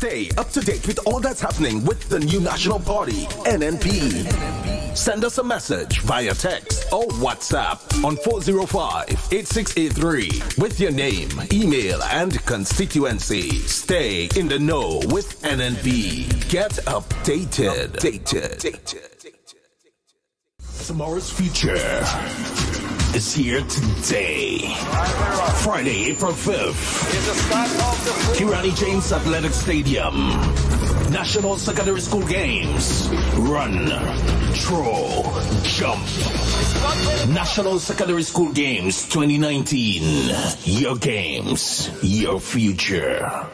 Stay up to date with all that's happening with the new national party, NNP. Send us a message via text or WhatsApp on 405-8683 with your name, email, and constituency. Stay in the know with NNP. Get updated. Tomorrow's future is here today. Friday, April 5th. Kirani James Athletic Stadium. National Secondary School Games. Run, throw, jump. National Secondary School Games 2019. Your games, your future.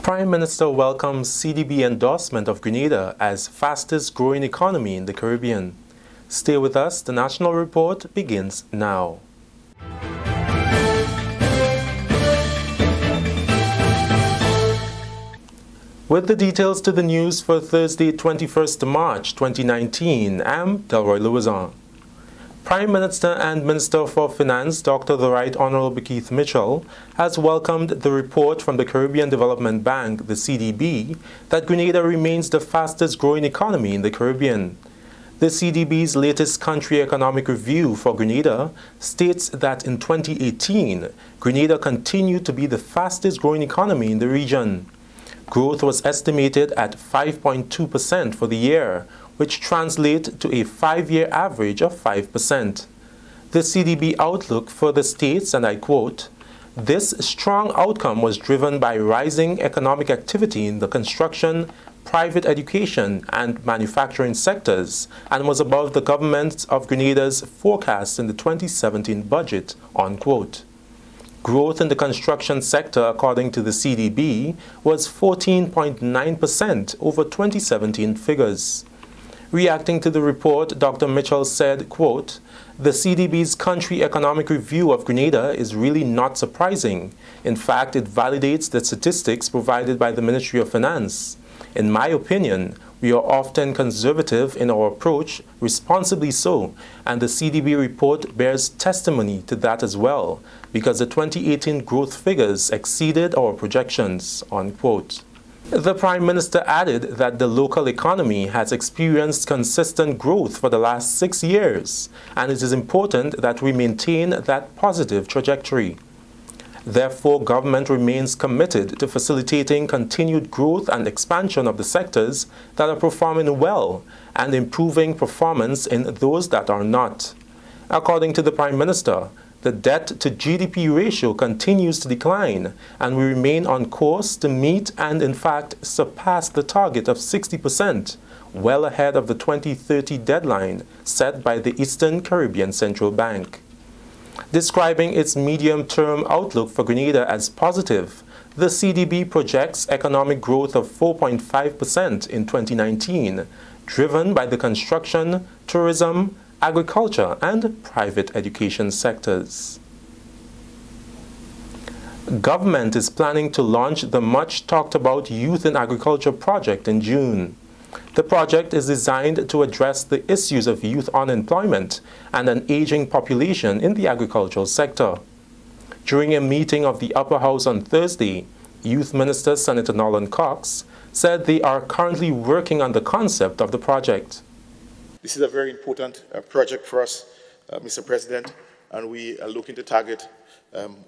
Prime Minister welcomes CDB endorsement of Grenada as fastest growing economy in the Caribbean. Stay with us, the National Report begins now. With the details to the news for Thursday, 21st March 2019, I'm Delroy Louison. Prime Minister and Minister for Finance, Dr. the Right Honorable Keith Mitchell, has welcomed the report from the Caribbean Development Bank, the CDB, that Grenada remains the fastest growing economy in the Caribbean. The CDB's latest country economic review for Grenada states that in 2018, Grenada continued to be the fastest growing economy in the region. Growth was estimated at 5.2% for the year, which translates to a 5-year average of 5%. The CDB outlook further states, and I quote, "This strong outcome was driven by rising economic activity in the construction, private education, and manufacturing sectors, and was above the government of Grenada's forecast in the 2017 budget," unquote. Growth in the construction sector, according to the CDB, was 14.9% over 2017 figures. Reacting to the report, Dr. Mitchell said, quote, "The CDB's country economic review of Grenada is really not surprising. In fact, it validates the statistics provided by the Ministry of Finance. In my opinion, we are often conservative in our approach, responsibly so, and the CDB report bears testimony to that as well, because the 2018 growth figures exceeded our projections," unquote. The Prime Minister added that the local economy has experienced consistent growth for the last 6 years, and it is important that we maintain that positive trajectory. Therefore, government remains committed to facilitating continued growth and expansion of the sectors that are performing well and improving performance in those that are not. According to the Prime Minister, the debt-to-GDP ratio continues to decline, and we remain on course to meet and, in fact, surpass the target of 60%, well ahead of the 2030 deadline set by the Eastern Caribbean Central Bank. Describing its medium-term outlook for Grenada as positive, the CDB projects economic growth of 4.5% in 2019, driven by the construction, tourism, agriculture, and private education sectors. Government is planning to launch the much-talked-about Youth in Agriculture project in June. The project is designed to address the issues of youth unemployment and an aging population in the agricultural sector. During a meeting of the Upper House on Thursday, Youth Minister Senator Nolan Cox said they are currently working on the concept of the project. This is a very important project for us, Mr. President, and we are looking to target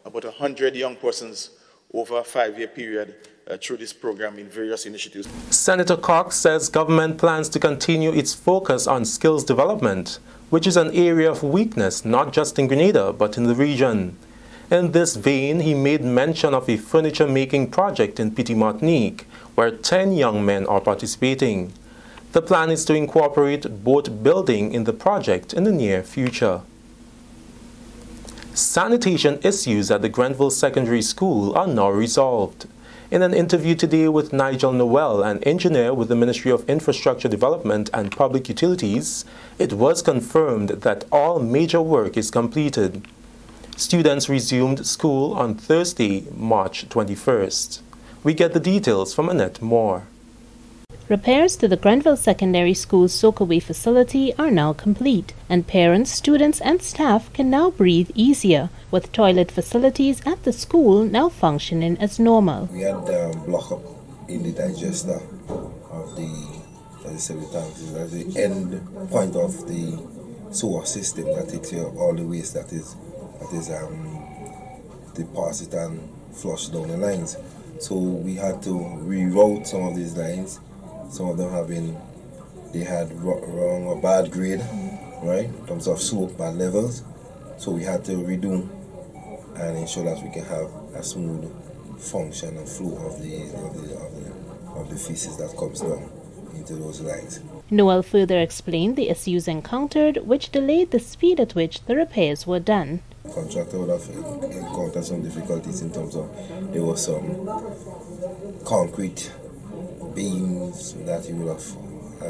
about 100 young persons over a 5-year period through this program in various initiatives. Senator Cox says government plans to continue its focus on skills development, which is an area of weakness not just in Grenada but in the region. In this vein, he made mention of a furniture-making project in Petit Martinique, where 10 young men are participating. The plan is to incorporate boat building in the project in the near future. Sanitation issues at the Grenville Secondary School are now resolved. In an interview today with Nigel Noel, an engineer with the Ministry of Infrastructure Development and Public Utilities, it was confirmed that all major work is completed. Students resumed school on Thursday, March 21st. We get the details from Annette Moore. Repairs to the Grenville Secondary School's soakaway facility are now complete, and parents, students and staff can now breathe easier, with toilet facilities at the school now functioning as normal. We had block up in the digester of the septic tanks. At the end point of the sewer system that takes care of all the waste that is deposited and flushed down the lines. So we had to reroute some of these lines. Some of them they had wrong or bad grade, right, in terms of slope, bad levels. So we had to redo and ensure that we can have a smooth function and flow of the feces that comes down into those lines. Noel further explained the issues encountered, which delayed the speed at which the repairs were done. The contractor would have encountered some difficulties in terms of there was some concrete beams that he would have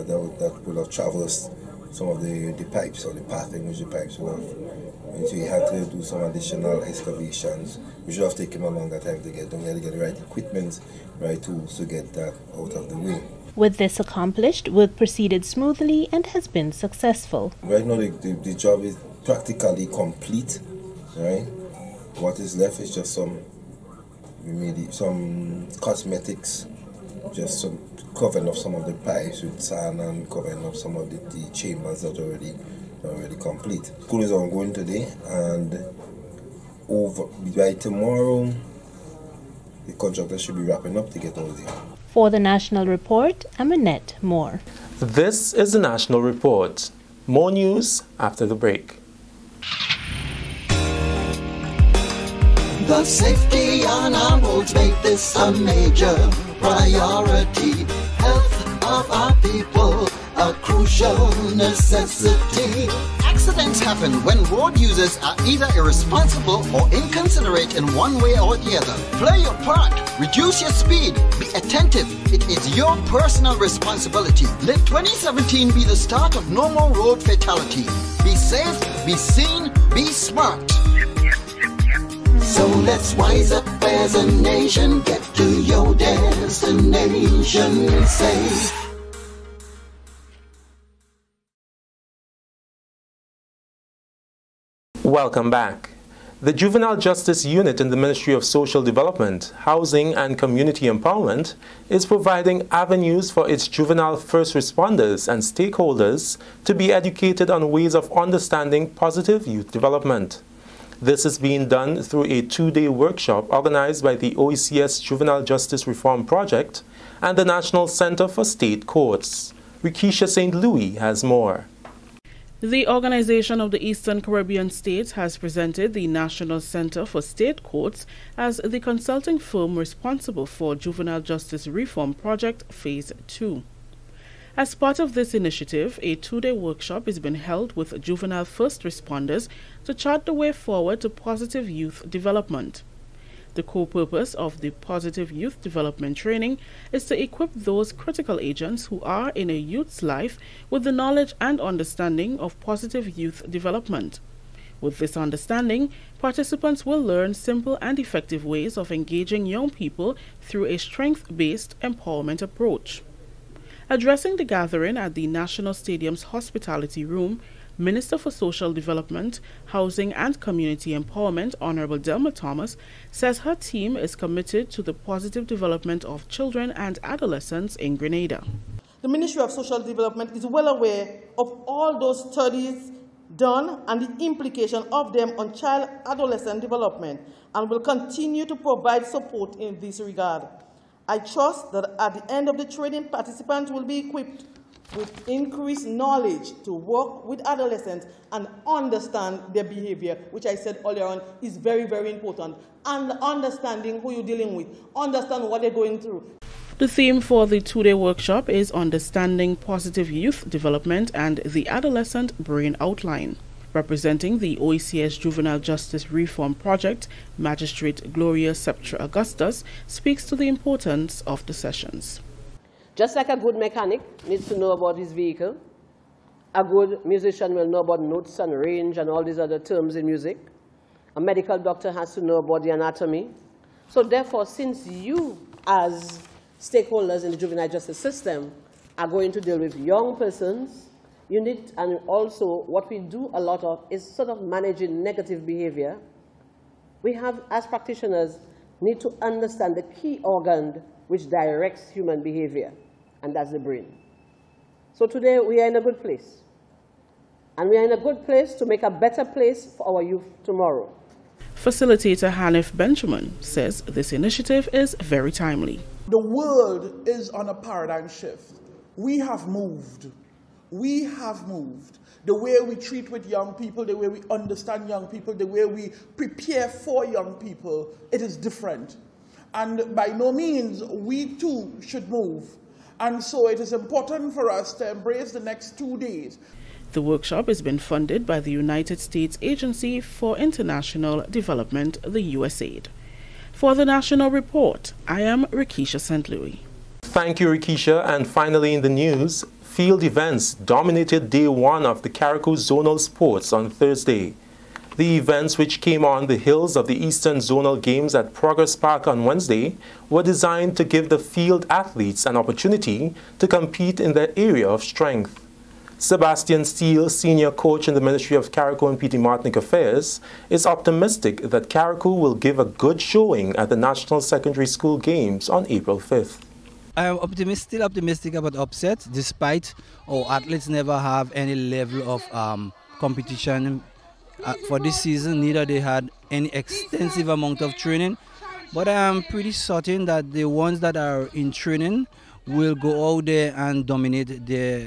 that would have traversed some of the pipes or the pathing which the pipes would have. And so he had to do some additional excavations, which would have taken a longer time to get done. He had to get the right equipment, right tools to get that out of the way. With this accomplished, work proceeded smoothly and has been successful. Right now the job is practically complete, right? What is left is just some cosmetics, just some covering of some of the pipes with sand and covering of some of the chambers that are already complete. School is ongoing today, and by tomorrow the contractor should be wrapping up to get over there. For the National Report, I'm Annette Moore. This is the National Report. More news after the break. The safety on our roads make this a major priority. Health of our people, a crucial necessity. Accidents happen when road users are either irresponsible or inconsiderate in one way or the other. Play your part. Reduce your speed. Be attentive. It is your personal responsibility. Let 2017 be the start of no more road fatality. Be safe, be seen, be smart. So let's wise up as a nation. Get to your destination safe. Welcome back. The Juvenile Justice Unit in the Ministry of Social Development, Housing and Community Empowerment is providing avenues for its juvenile first responders and stakeholders to be educated on ways of understanding positive youth development. This is being done through a 2-day workshop organized by the OECS Juvenile Justice Reform Project and the National Center for State Courts. Rikisha St. Louis has more. The Organization of the Eastern Caribbean States has presented the National Center for State Courts as the consulting firm responsible for Juvenile Justice Reform Project Phase 2. As part of this initiative, a 2-day workshop has been held with juvenile first responders to chart the way forward to positive youth development. The core purpose of the Positive Youth Development Training is to equip those critical agents who are in a youth's life with the knowledge and understanding of positive youth development. With this understanding, participants will learn simple and effective ways of engaging young people through a strength-based empowerment approach. Addressing the gathering at the National Stadium's Hospitality Room, Minister for Social Development, Housing and Community Empowerment, Honorable Delma Thomas, says her team is committed to the positive development of children and adolescents in Grenada. The Ministry of Social Development is well aware of all those studies done and the implication of them on child-adolescent development and will continue to provide support in this regard. I trust that at the end of the training, participants will be equipped with increased knowledge to work with adolescents and understand their behavior, which I said earlier on is very, very important. And understanding who you're dealing with, understand what they're going through. The theme for the 2-day workshop is Understanding Positive Youth Development and the Adolescent Brain Outline. Representing the OECS Juvenile Justice Reform Project, Magistrate Gloria Septra Augustus speaks to the importance of the sessions. Just like a good mechanic needs to know about his vehicle, a good musician will know about notes and range and all these other terms in music. A medical doctor has to know about the anatomy. So therefore, since you as stakeholders in the juvenile justice system are going to deal with young persons, you need, and also what we do a lot of is sort of managing negative behavior. We have, as practitioners, need to understand the key organ which directs human behavior, and that's the brain. So today we are in a good place. And we are in a good place to make a better place for our youth tomorrow. Facilitator Hanif Benjamin says this initiative is very timely. The world is on a paradigm shift. We have moved. We have moved. The way we treat with young people, the way we understand young people, the way we prepare for young people, it is different. And by no means, we too should move. And so it is important for us to embrace the next 2 days. The workshop has been funded by the United States Agency for International Development, the USAID. For the National Report, I am Rikisha St. Louis. Thank you, Rikisha. And finally in the news, field events dominated day one of the Carriacou Zonal Sports on Thursday. The events, which came on the hills of the Eastern Zonal Games at Progress Park on Wednesday, were designed to give the field athletes an opportunity to compete in their area of strength. Sebastian Steele, senior coach in the Ministry of Carriacou and Petite Martinique Affairs, is optimistic that Carriacou will give a good showing at the National Secondary School Games on April 5th. I am still optimistic about upsets, despite our athletes never have any level of competition for this season. Neither they had any extensive amount of training, but I am pretty certain that the ones that are in training will go out there and dominate the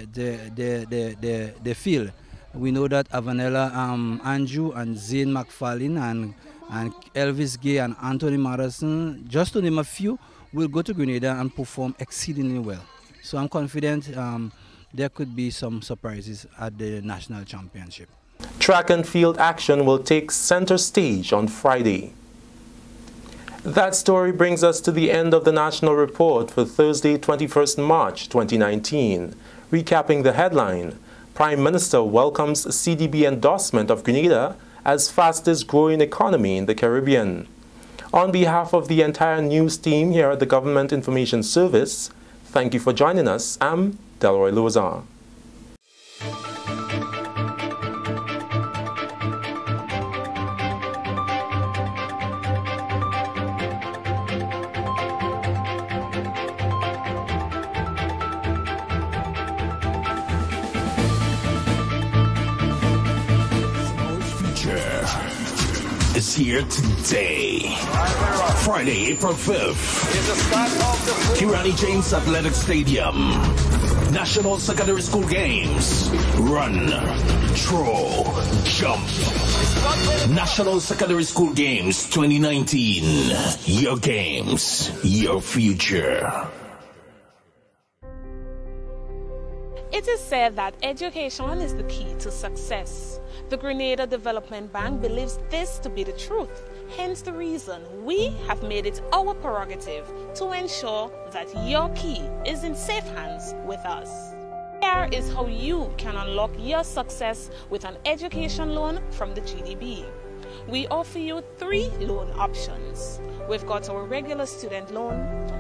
field. We know that Avanella Andrew and Zane McFarlane and Elvis Gay and Anthony Madison, just to name a few, will go to Grenada and perform exceedingly well. So I'm confident there could be some surprises at the national championship. Track and field action will take center stage on Friday. That story brings us to the end of the National Report for Thursday, 21st March 2019. Recapping the headline, Prime Minister welcomes CDB endorsement of Grenada as fastest growing economy in the Caribbean. On behalf of the entire news team here at the Government Information Service, thank you for joining us. I'm Delroy Louzan. Is here today. Friday, April 5th. Kirani James Athletic Stadium. National Secondary School Games. Run, throw, jump. National Secondary School Games 2019. Your games, your future. It is said that education is the key to success. The Grenada Development Bank believes this to be the truth, hence the reason we have made it our prerogative to ensure that your key is in safe hands with us. Here is how you can unlock your success with an education loan from the GDB. We offer you 3 loan options. We've got our regular student loan,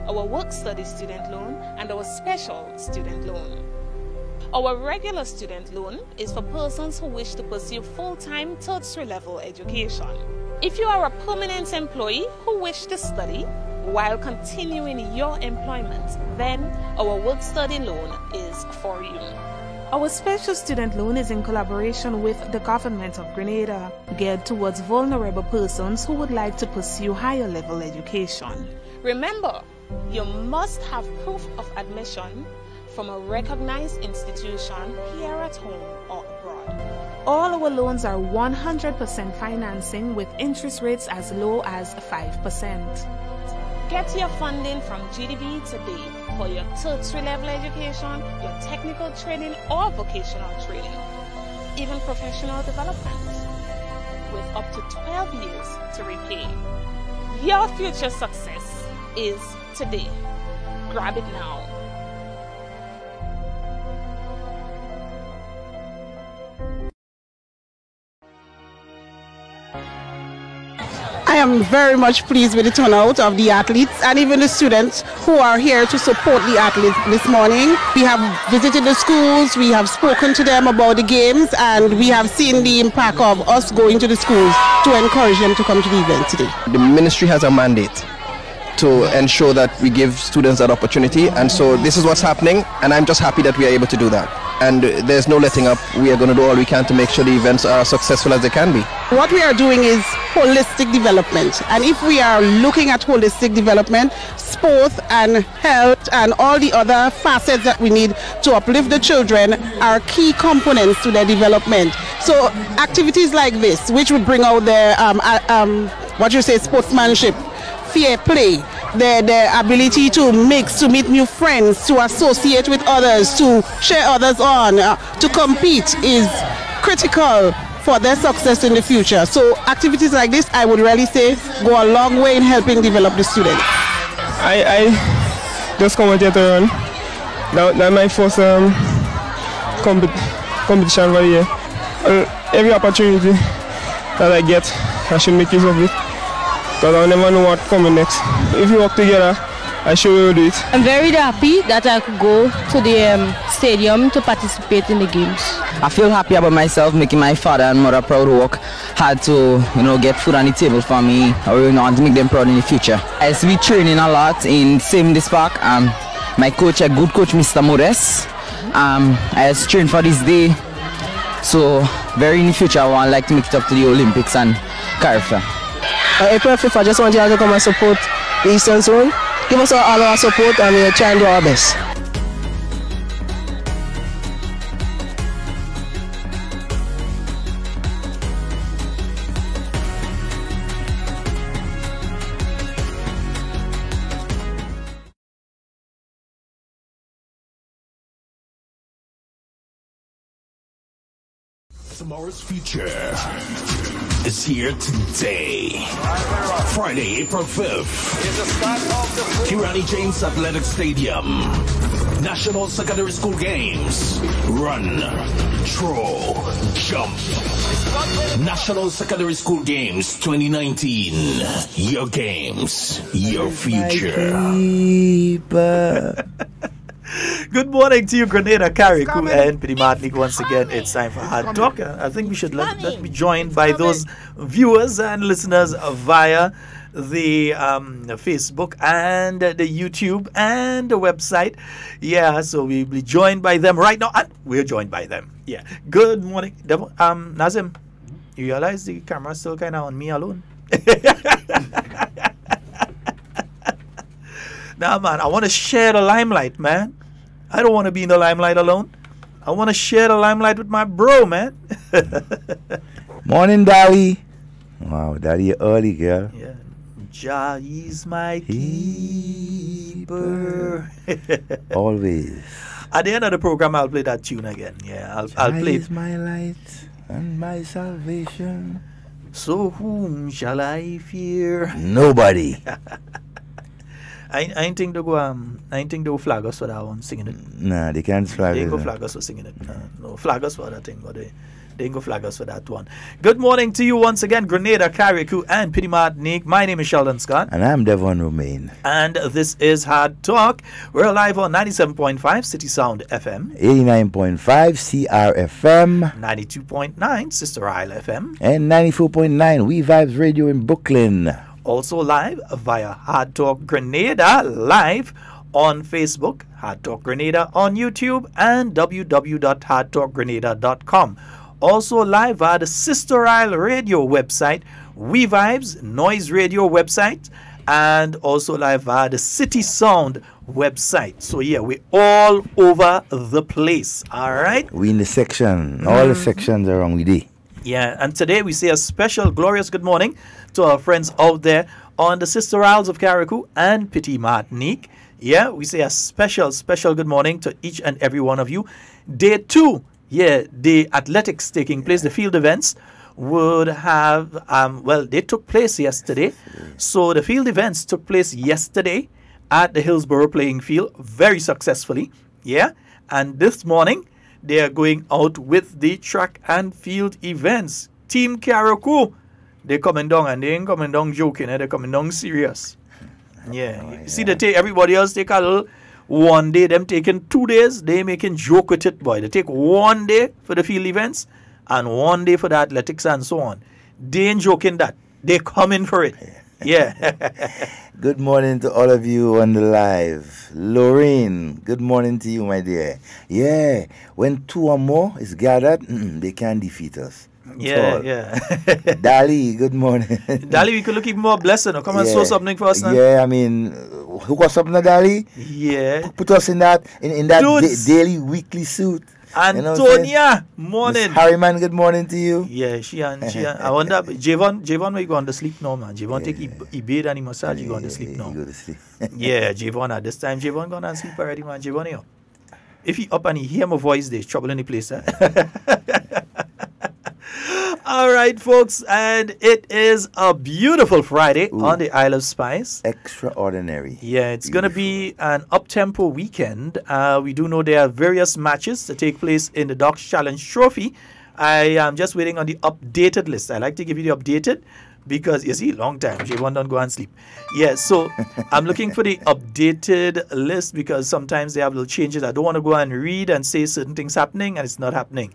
our work-study student loan, and our special student loan. Our regular student loan is for persons who wish to pursue full-time tertiary level education. If you are a permanent employee who wish to study while continuing your employment, then our work-study loan is for you. Our special student loan is in collaboration with the Government of Grenada, geared towards vulnerable persons who would like to pursue higher level education. Remember, you must have proof of admission from a recognized institution here at home or abroad. All our loans are 100% financing with interest rates as low as 5%. Get your funding from GDB today for your tertiary level education, your technical training or vocational training. even professional development, with up to 12 years to repay. Your future success is today. Grab it now. I am very much pleased with the turnout of the athletes and even the students who are here to support the athletes this morning. We have visited the schools, we have spoken to them about the games, and we have seen the impact of us going to the schools to encourage them to come to the event today. The ministry has a mandate to ensure that we give students that opportunity, and so this is what's happening, and I'm just happy that we are able to do that. And there's no letting up. We are going to do all we can to make sure the events are as successful as they can be. What we are doing is holistic development, and if we are looking at holistic development, sports and health and all the other facets that we need to uplift the children are key components to their development. So activities like this, which would bring out their sportsmanship, fair play, the ability to mix, to meet new friends, to associate with others, to share others on, to compete is critical for their success in the future. So activities like this, I would really say, go a long way in helping develop the students. I just come out here to run. That's my first competition for the year. Every opportunity that I get, I should make use of it, because I never know what's coming next. If we work together, I sure will do it. I'm very happy that I could go to the stadium to participate in the games. I feel happy about myself, making my father and mother proud who work hard to, get food on the table for me, or to make them proud in the future. As we training a lot in this park, my coach, a good coach, Mr. Mores, I was trained for this day, so very in the future I want like to make it up to the Olympics and CRFM. April 5th, I just want you all to come and support the Eastern Zone. Give us all our support, and we'll try and do our best. Tomorrow's future is here today. Friday, April 5th. Kirani James Athletic Stadium. National Secondary School Games. Run, throw, jump. National Secondary School Games 2019. Your games, your future. Good morning to you, Grenada, Carriacou, and Pirimatnik. Once again, it's time for Hard Talk. I think we should let be joined by those viewers and listeners via the Facebook and the YouTube and the website. Yeah, so we'll be joined by them right now. And we're joined by them. Yeah. Good morning. Nazim, you realize the camera's still kind of on me alone? Nah, man, I want to share the limelight, man. I don't want to be in the limelight alone. I want to share the limelight with my bro, man. Morning, Daddy. Wow, Daddy, you're early, girl. Yeah. Jah is my keeper. Always. At the end of the program, I'll play that tune again. Yeah, I'll play it. Jah is my light and my salvation. So whom shall I fear? Nobody. I ain't think they go flag us for that one singing it. Nah, they can't flag us. They ain't go flag us for singing it. No, flag us for that thing, but they ain't go flag us for that one. Good morning to you once again, Grenada, Carriacou, and Pirimatnik. My name is Sheldon Scott. And I'm Devon Romain. And this is Hard Talk. We're live on 97.5 City Sound FM, 89.5 CRFM, 92.9 Sister Isle FM, and 94.9 WeiVybz Radio in Brooklyn. Also live via Hard Talk Grenada, live on Facebook, Hard Talk Grenada on YouTube, and www.hardtalkgrenada.com. Also live via the Sister Isle Radio website, WeiVybz Noise Radio website, and also live via the City Sound website. So yeah, we're all over the place. All right. We in the section. All the sections are on with it. Yeah, and today we say a special, glorious good morning to our friends out there on the Sister Isles of Carriacou and Pirimatnik. Yeah, we say a special, special good morning to each and every one of you. Day 2 the athletics taking place, the field events would have, they took place yesterday. So the field events took place yesterday at the Hillsborough playing field very successfully. Yeah. And this morning, they are going out with the track and field events. Team Carriacou, they're coming down, and they ain't coming down joking, they're coming down serious. Yeah. You see, everybody else take a little 1 day, them taking 2 days, they making joke with it, boy. They take 1 day for the field events and 1 day for the athletics and so on. They ain't joking that. They coming for it. Yeah. Good morning to all of you on the live. Lorraine, good morning to you, my dear. Yeah, when 2 or more is gathered, they can't defeat us. Yeah. Dali, good morning. Dali, we could look even more blessed. Come and show something for us now. Yeah, I mean, hook us up now, Dali. Yeah. Put us in that daily, weekly suit. Antonia, morning. Harryman, good morning to you. Yeah, she and I wonder, Javon, where you going to sleep now, man? Javon take he bathe and he massage, you going to sleep now. Go to sleep. Yeah, Javon, at this time, Javon going to sleep already, man. Javon, here. If he up and he hear my voice, there's trouble in the place, eh? All right, folks, and it is a beautiful Friday on the Isle of Spice. Extraordinary. Yeah, it's going to be an up-tempo weekend. We do know there are various matches that take place in the Docks Challenge Trophy. I am just waiting on the updated list. I like to give you the updated because, you see, long time. Javon don't go and sleep. Yeah, so I'm looking for the updated list because sometimes they have little changes. I don't want to go and read and say certain things happening and it's not happening.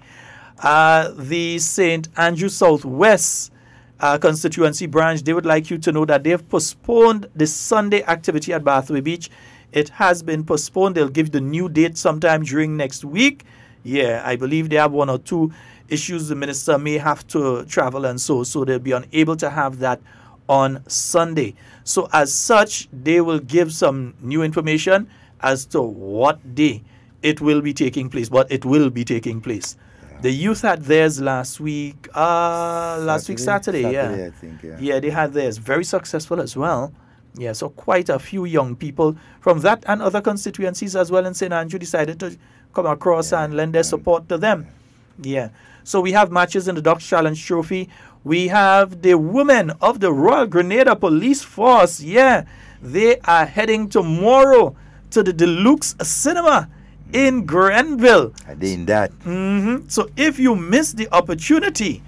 The St. Andrew Southwest constituency branch, they would like you to know that they have postponed the Sunday activity at Bathway Beach. It has been postponed. They'll give the new date sometime during next week. Yeah, I believe they have 1 or 2 issues. The minister may have to travel and so they'll be unable to have that on Sunday. So as such, they will give some new information as to what day it will be taking place, but it will be taking place. The youth had theirs last week, Saturday, yeah. I think, yeah. Yeah, they had theirs. Very successful as well. Yeah, so quite a few young people from that and other constituencies as well in St. Andrew decided to come across and lend their support to them. Yeah. So we have matches in the Docks Challenge Trophy. We have the women of the Royal Grenada Police Force. Yeah, they are heading tomorrow to the Deluxe Cinema in Grenville. I did that. So if you miss the opportunity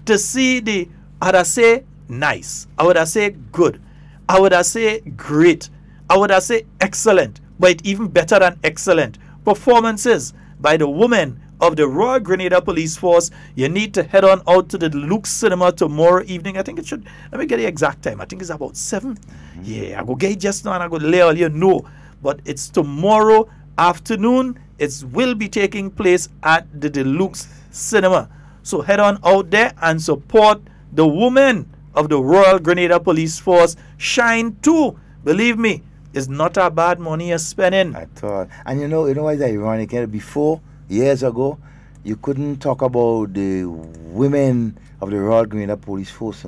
to see I would say nice, I would say good, I would say great, I would say excellent, but even better than excellent performances by the women of the Royal Grenada Police Force, you need to head on out to the Deluxe Cinema tomorrow evening. I think it should, let me get the exact time. I think it's about 7. Yeah, I go get it just now and I go lay all you know. But it's tomorrow afternoon. It will be taking place at the Deluxe Cinema. So head on out there and support the women of the Royal Grenada Police Force. Shine too. Believe me, it's not a bad money you're spending. At all. And you know why it's ironic? Before, years ago, you couldn't talk about the women of the Royal Grenada Police Force,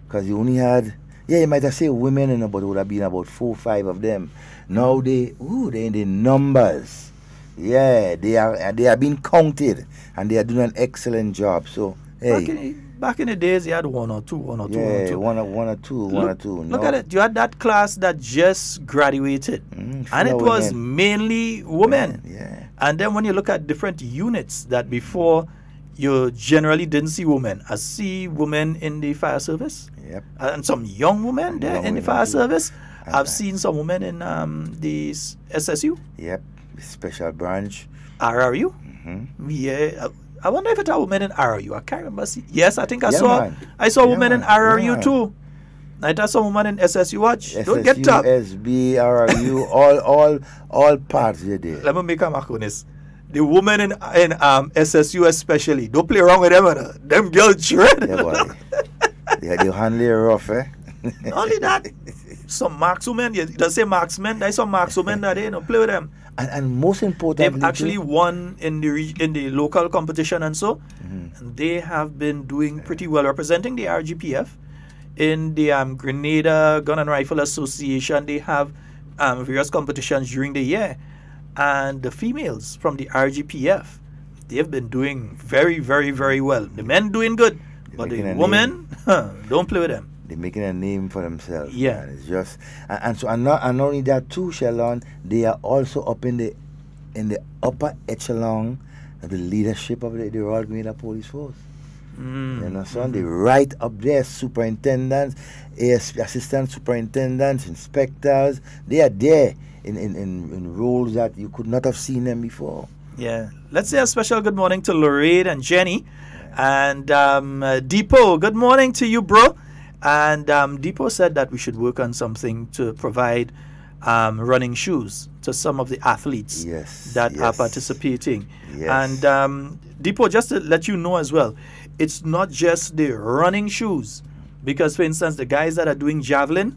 because you only had, you might have said women, but it would have been about 4 or 5 of them. Now they're in the numbers. Yeah, they are being counted, and they are doing an excellent job. So hey, back in the days, you had one or two. One or two. Look at it. You had that class that just graduated, and it was mainly women. Yeah. And then when you look at different units that before you generally didn't see women. I see women in the fire service. Yep. And some young women there in the fire service. I've seen some women in the SSU. Yep. Special branch. RRU. Yeah. I wonder if it's a woman in RRU. I can't remember. Yes, I think I saw women in RRU too. I saw some women in SSU. Watch. SSU, Don't get up. SB, RRU, all parts are there. Let me make a mark on this. The women in SSU especially, don't play around with them. Them girls shred. Yeah, boy. They handle it rough, eh? Not only that, some markswomen, you don't say marksmen, there's some markswomen that they don't play with them. And most importantly, they've actually won in the local competition and so. And they have been doing pretty well representing the RGPF in the Grenada Gun and Rifle Association. They have various competitions during the year. And the females from the RGPF, they've been doing very, very, very well. The men doing good, but the women, don't play with them. They're making a name for themselves. Yeah. Man. It's just, and not only that too, Sheldon, they are also up in the upper echelon of the leadership of the Royal Grenada Police Force. You understand? They're right up there, superintendents, ASP, assistant superintendents, inspectors. They are there in roles that you could not have seen them before. Yeah. Let's say a special good morning to Lorraine and Jenny. And Deepo, good morning to you, bro. And Deepo said that we should work on something to provide running shoes to some of the athletes that are participating. And Deepo, just to let you know as well, it's not just the running shoes. Because, for instance, the guys that are doing javelin,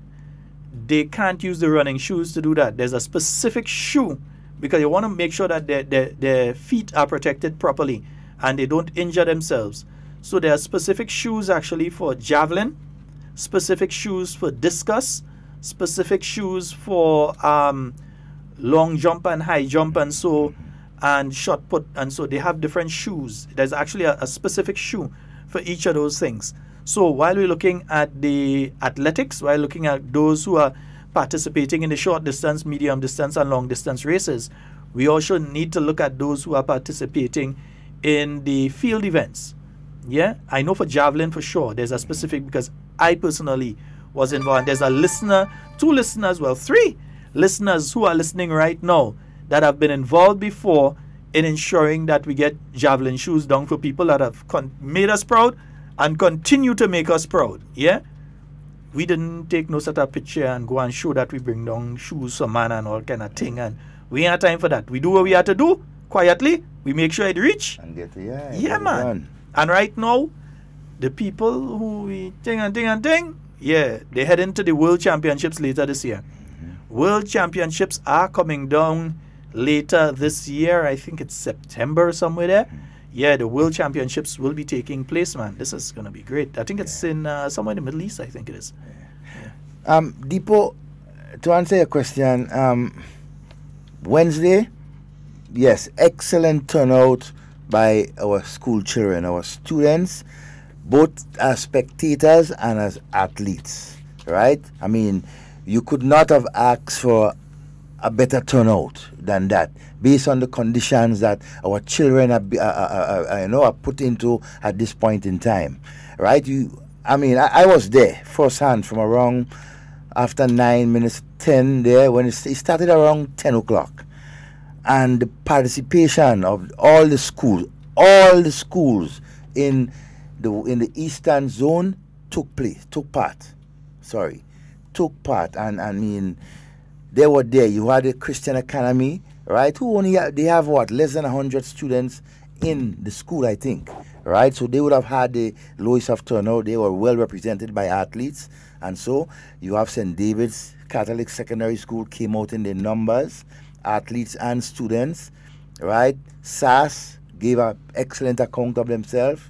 they can't use the running shoes to do that. There's a specific shoe, because you want to make sure that their feet are protected properly and they don't injure themselves. So there are specific shoes actually for javelin, specific shoes for discus, specific shoes for long jump and high jump and shot put, and so they have different shoes. There's actually a specific shoe for each of those things. So while we're looking at the athletics, while looking at those who are participating in the short distance, medium distance and long distance races, we also need to look at those who are participating in the field events. Yeah, I know for javelin for sure there's a specific, because I personally was involved. There's a listener, 2 listeners, well 3 listeners who are listening right now that have been involved before in ensuring that we get javelin shoes down for people that have made us proud and continue to make us proud. Yeah, we didn't take no sort of picture and go and show that we bring down shoes for man and all kind of thing, and we ain't have time for that. We do what we have to do quietly. We make sure it reach and get man done. And right now the people who we thing, they head into the World Championships later this year. World Championships are coming down later this year. I think it's September, somewhere there. Yeah, the World Championships will be taking place, man. This is going to be great. I think it's in somewhere in the Middle East, I think it is. Deepo, to answer your question, Wednesday, yes, excellent turnout by our school children, our students, both as spectators and as athletes, right? I mean, you could not have asked for a better turnout than that, based on the conditions that our children are put into at this point in time, right? I was there firsthand from around after 9 minutes 10 there when it started around 10 o'clock, and the participation of all the schools in the eastern zone took part. And I mean, they were there. You had the Christian Academy, right? They have less than 100 students in the school, I think, right? So they would have had the lowest of turnout. They were well represented by athletes, and so you have St. David's Catholic Secondary School came out in the numbers, athletes and students, right? SAS gave an excellent account of themselves,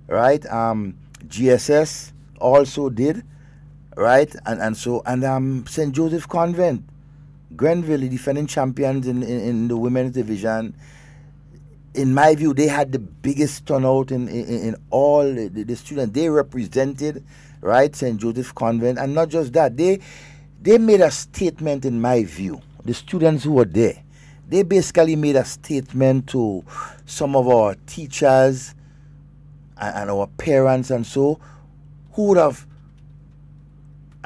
right? GSS also did, right? And St. Joseph Convent, Grenville, the defending champions in the women's division, in my view, they had the biggest turnout in all the students. They represented, right, St. Joseph Convent. And not just that, they made a statement, in my view. The students who were there, they basically made a statement to some of our teachers and our parents and so, who would have,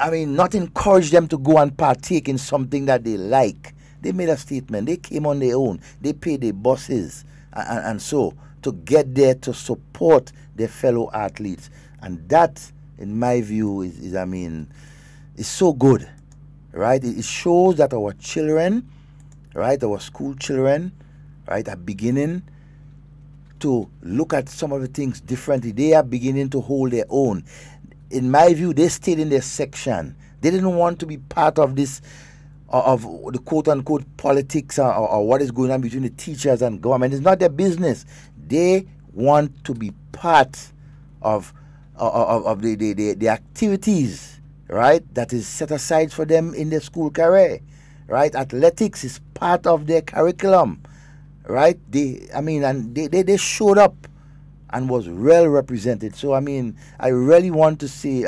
not encourage them to go and partake in something that they like. They made a statement. They came on their own. They paid their buses and so to get there to support their fellow athletes. And that, in my view, is so good, right? It shows that our children, right, our school children, right, are beginning to look at some of the things differently. They are beginning to hold their own. In my view, they stayed in their section. They didn't want to be part of this, of the quote-unquote politics or what is going on between the teachers and government. It's not their business. They want to be part of the activities, right, that is set aside for them in their school career, right? Athletics is part of their curriculum, right? They showed up and was well represented. So, I mean, I really want to say,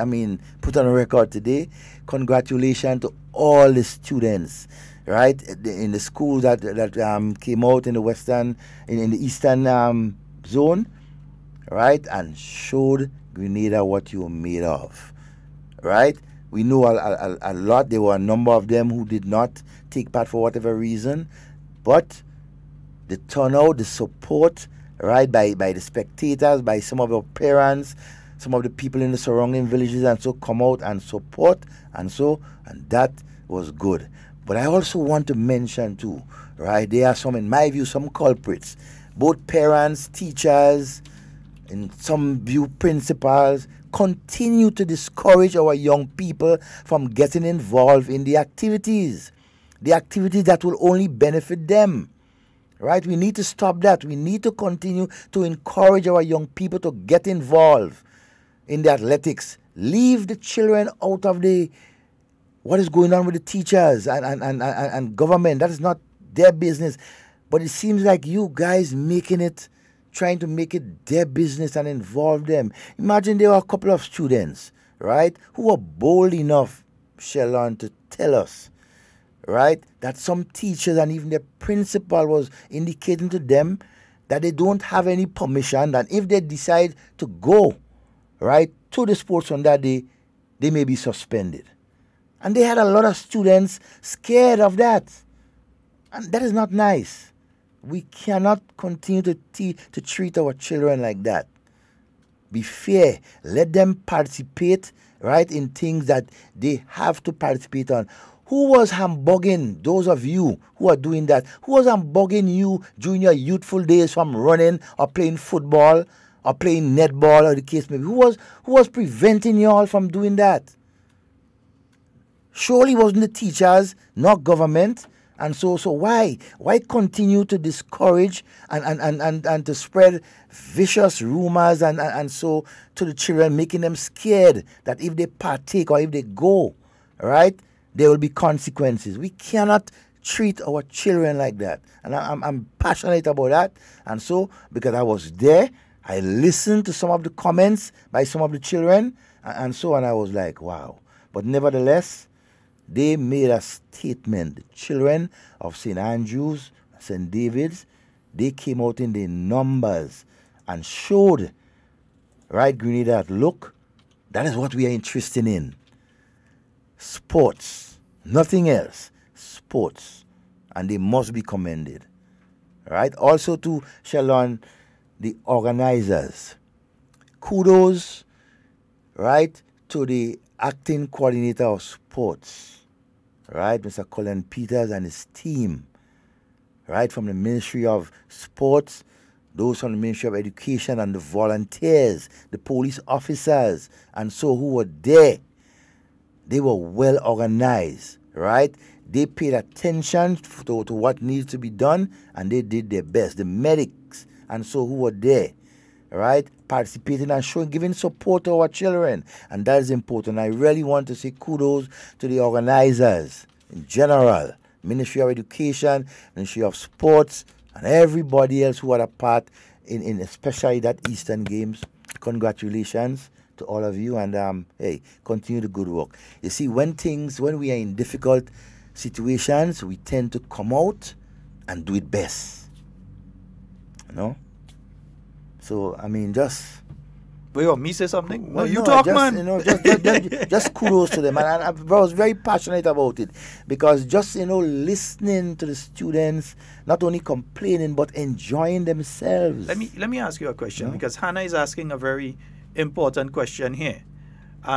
put on a record today, congratulations to all the students, right, in the schools that came out in the western, in the eastern zone, right, and showed Grenada what you were made of, right? We know a lot. There were a number of them who did not take part for whatever reason, but the turnout, the support, right, by the spectators, by some of our parents, some of the people in the surrounding villages, and so come out and support, and that was good. But I also want to mention too, right, there are some, in my view, some culprits, both parents, teachers, in some view principals, continue to discourage our young people from getting involved in the activities that will only benefit them. Right? We need to stop that. We need to continue to encourage our young people to get involved in the athletics. Leave the children out of what is going on with the teachers and government. That is not their business. But it seems like you guys trying to make it their business and involve them. Imagine there were a couple of students, right, who were bold enough, Sheldon, to tell us, right, that some teachers and even their principal was indicating to them that they don't have any permission, that if they decide to go, right, to the sports on that day, they may be suspended. And they had a lot of students scared of that. And that is not nice. We cannot continue to treat our children like that. Be fair. Let them participate, right, in things that they have to participate on. Who was humbugging those of you who are doing that? Who was humbugging you during your youthful days from running or playing football or playing netball or the case may be? Who was preventing you all from doing that? Surely it wasn't the teachers, not government. And so why continue to discourage and to spread vicious rumors and so to the children, making them scared that if they partake or if they go, right, there will be consequences. We cannot treat our children like that. And I'm passionate about that. And so, because I was there, I listened to some of the comments by some of the children, and I was like, wow. But nevertheless, they made a statement. The children of St. Andrews, St. David's, they came out in their numbers and showed, right, Grenada, that look, that is what we are interested in. Sports, nothing else. Sports. And they must be commended. Right? Also to Sheldon, the organizers. Kudos, right, to the acting coordinator of sports. Right, Mr. Colin Peters and his team, right, from the Ministry of Sports, those from the Ministry of Education and the volunteers, the police officers, and so who were there. They were well organized, right? They paid attention to what needs to be done, and they did their best. The medics, and so who were there, right, participating and giving support to our children, and that is important. I really want to say kudos to the organizers in general, Ministry of Education, Ministry of Sports, and everybody else who had a part in especially that Eastern Games. Congratulations to all of you, and hey, continue the good work. You see, when we are in difficult situations, we tend to come out and do it best. You know? So, I mean, just... Wait, you want me say something? Well, you talk, man. You know, just kudos to them. And I was very passionate about it. Because just, listening to the students, not only complaining, but enjoying themselves. Let me ask you a question, because Hannah is asking a very important question here.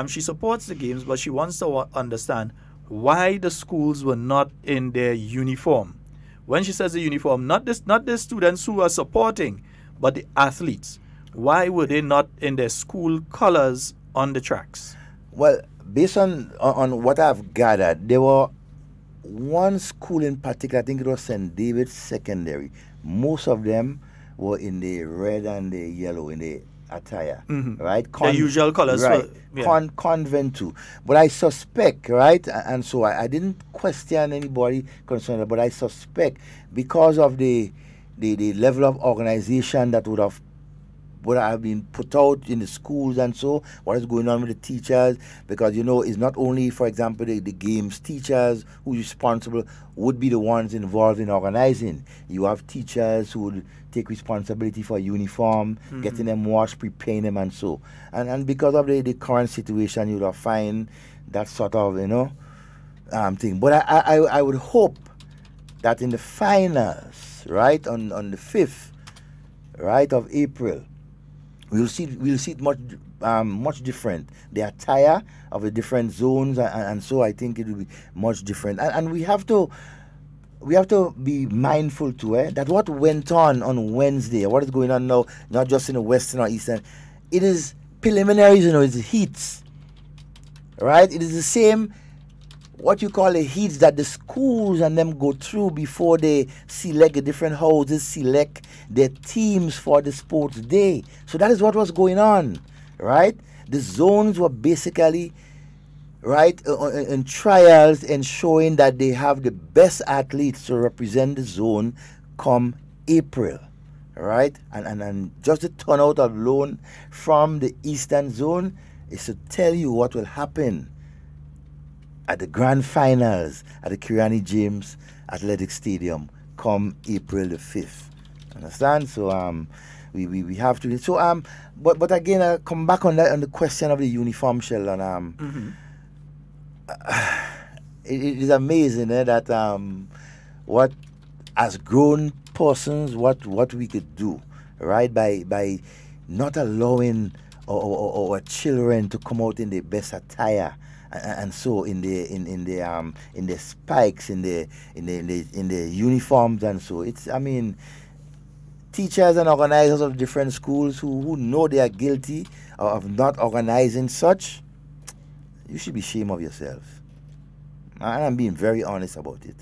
She supports the games, but she wants to understand why the schools were not in their uniform. When she says the uniform, not the students who are supporting, but the athletes. Why were they not in their school colors on the tracks? Well, based on what I've gathered, there were one school in particular, I think it was St. David's Secondary. Most of them were in the red and the yellow, in the attire, right? The usual colors. Right. Convent too. But I suspect, right, and so I didn't question anybody concerned, but I suspect because of the the level of organization that would have been put out in the schools and so, what is going on with the teachers, because, you know, it's not only, for example, the games teachers who's responsible would be the ones involved in organizing. You have teachers who would take responsibility for uniform, getting them washed, preparing them and so. And because of the current situation, you will find that sort of, you know, thing. But I would hope that in the finals, right, on the 5th, right, of April, we'll see it much different. The attire of the different zones, and so I think it will be much different. And we have to be mindful too, that what went on Wednesday, what is going on now, not just in the Western or Eastern, it is preliminaries, you know, it's heats, right? It is the same, what you call the heats that the schools and them go through before they select the different houses, select their teams for the sports day. So that is what was going on, right? The zones were basically, right, in trials, ensuring that they have the best athletes to represent the zone come April, right? And just the turnout alone from the Eastern Zone is to tell you what will happen at the grand finals at the Kirani James Athletic Stadium come April the 5th. Understand? So we have to. So but again, I come back on that, on the question of the uniform, Sheldon. It is amazing that what as grown persons what we could do, right, by not allowing our children to come out in the best attire. And so in the spikes, in the uniforms, and so it's, I mean, teachers and organizers of different schools who know they are guilty of not organizing such, you should be ashamed of yourself. And I'm being very honest about it,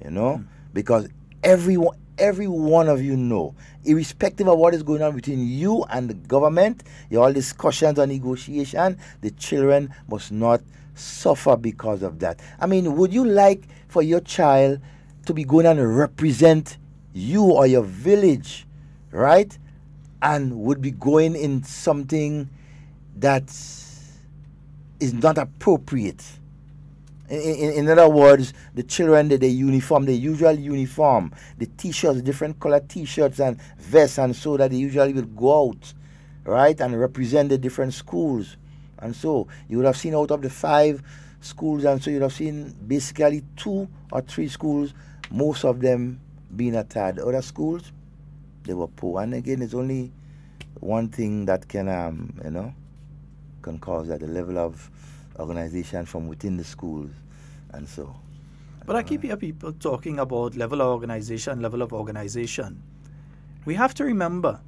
you know, because every one of you know, irrespective of what is going on between you and the government, all discussions or negotiation, the children must not suffer because of that. I mean, would you like for your child to be going and represent you or your village, right? And would be going in something that is not appropriate? In other words, the children, the uniform, the usual uniform, the t-shirts, different color t-shirts and vests, and so that they usually will go out, right, and represent the different schools. And so you would have seen out of the 5 schools, and so you would have seen basically 2 or 3 schools, most of them being attacked. The other schools, they were poor. And again, it's only one thing that can, you know, can cause that, the level of organization from within the schools, and so. But I keep hearing people talking about level of organization. We have to remember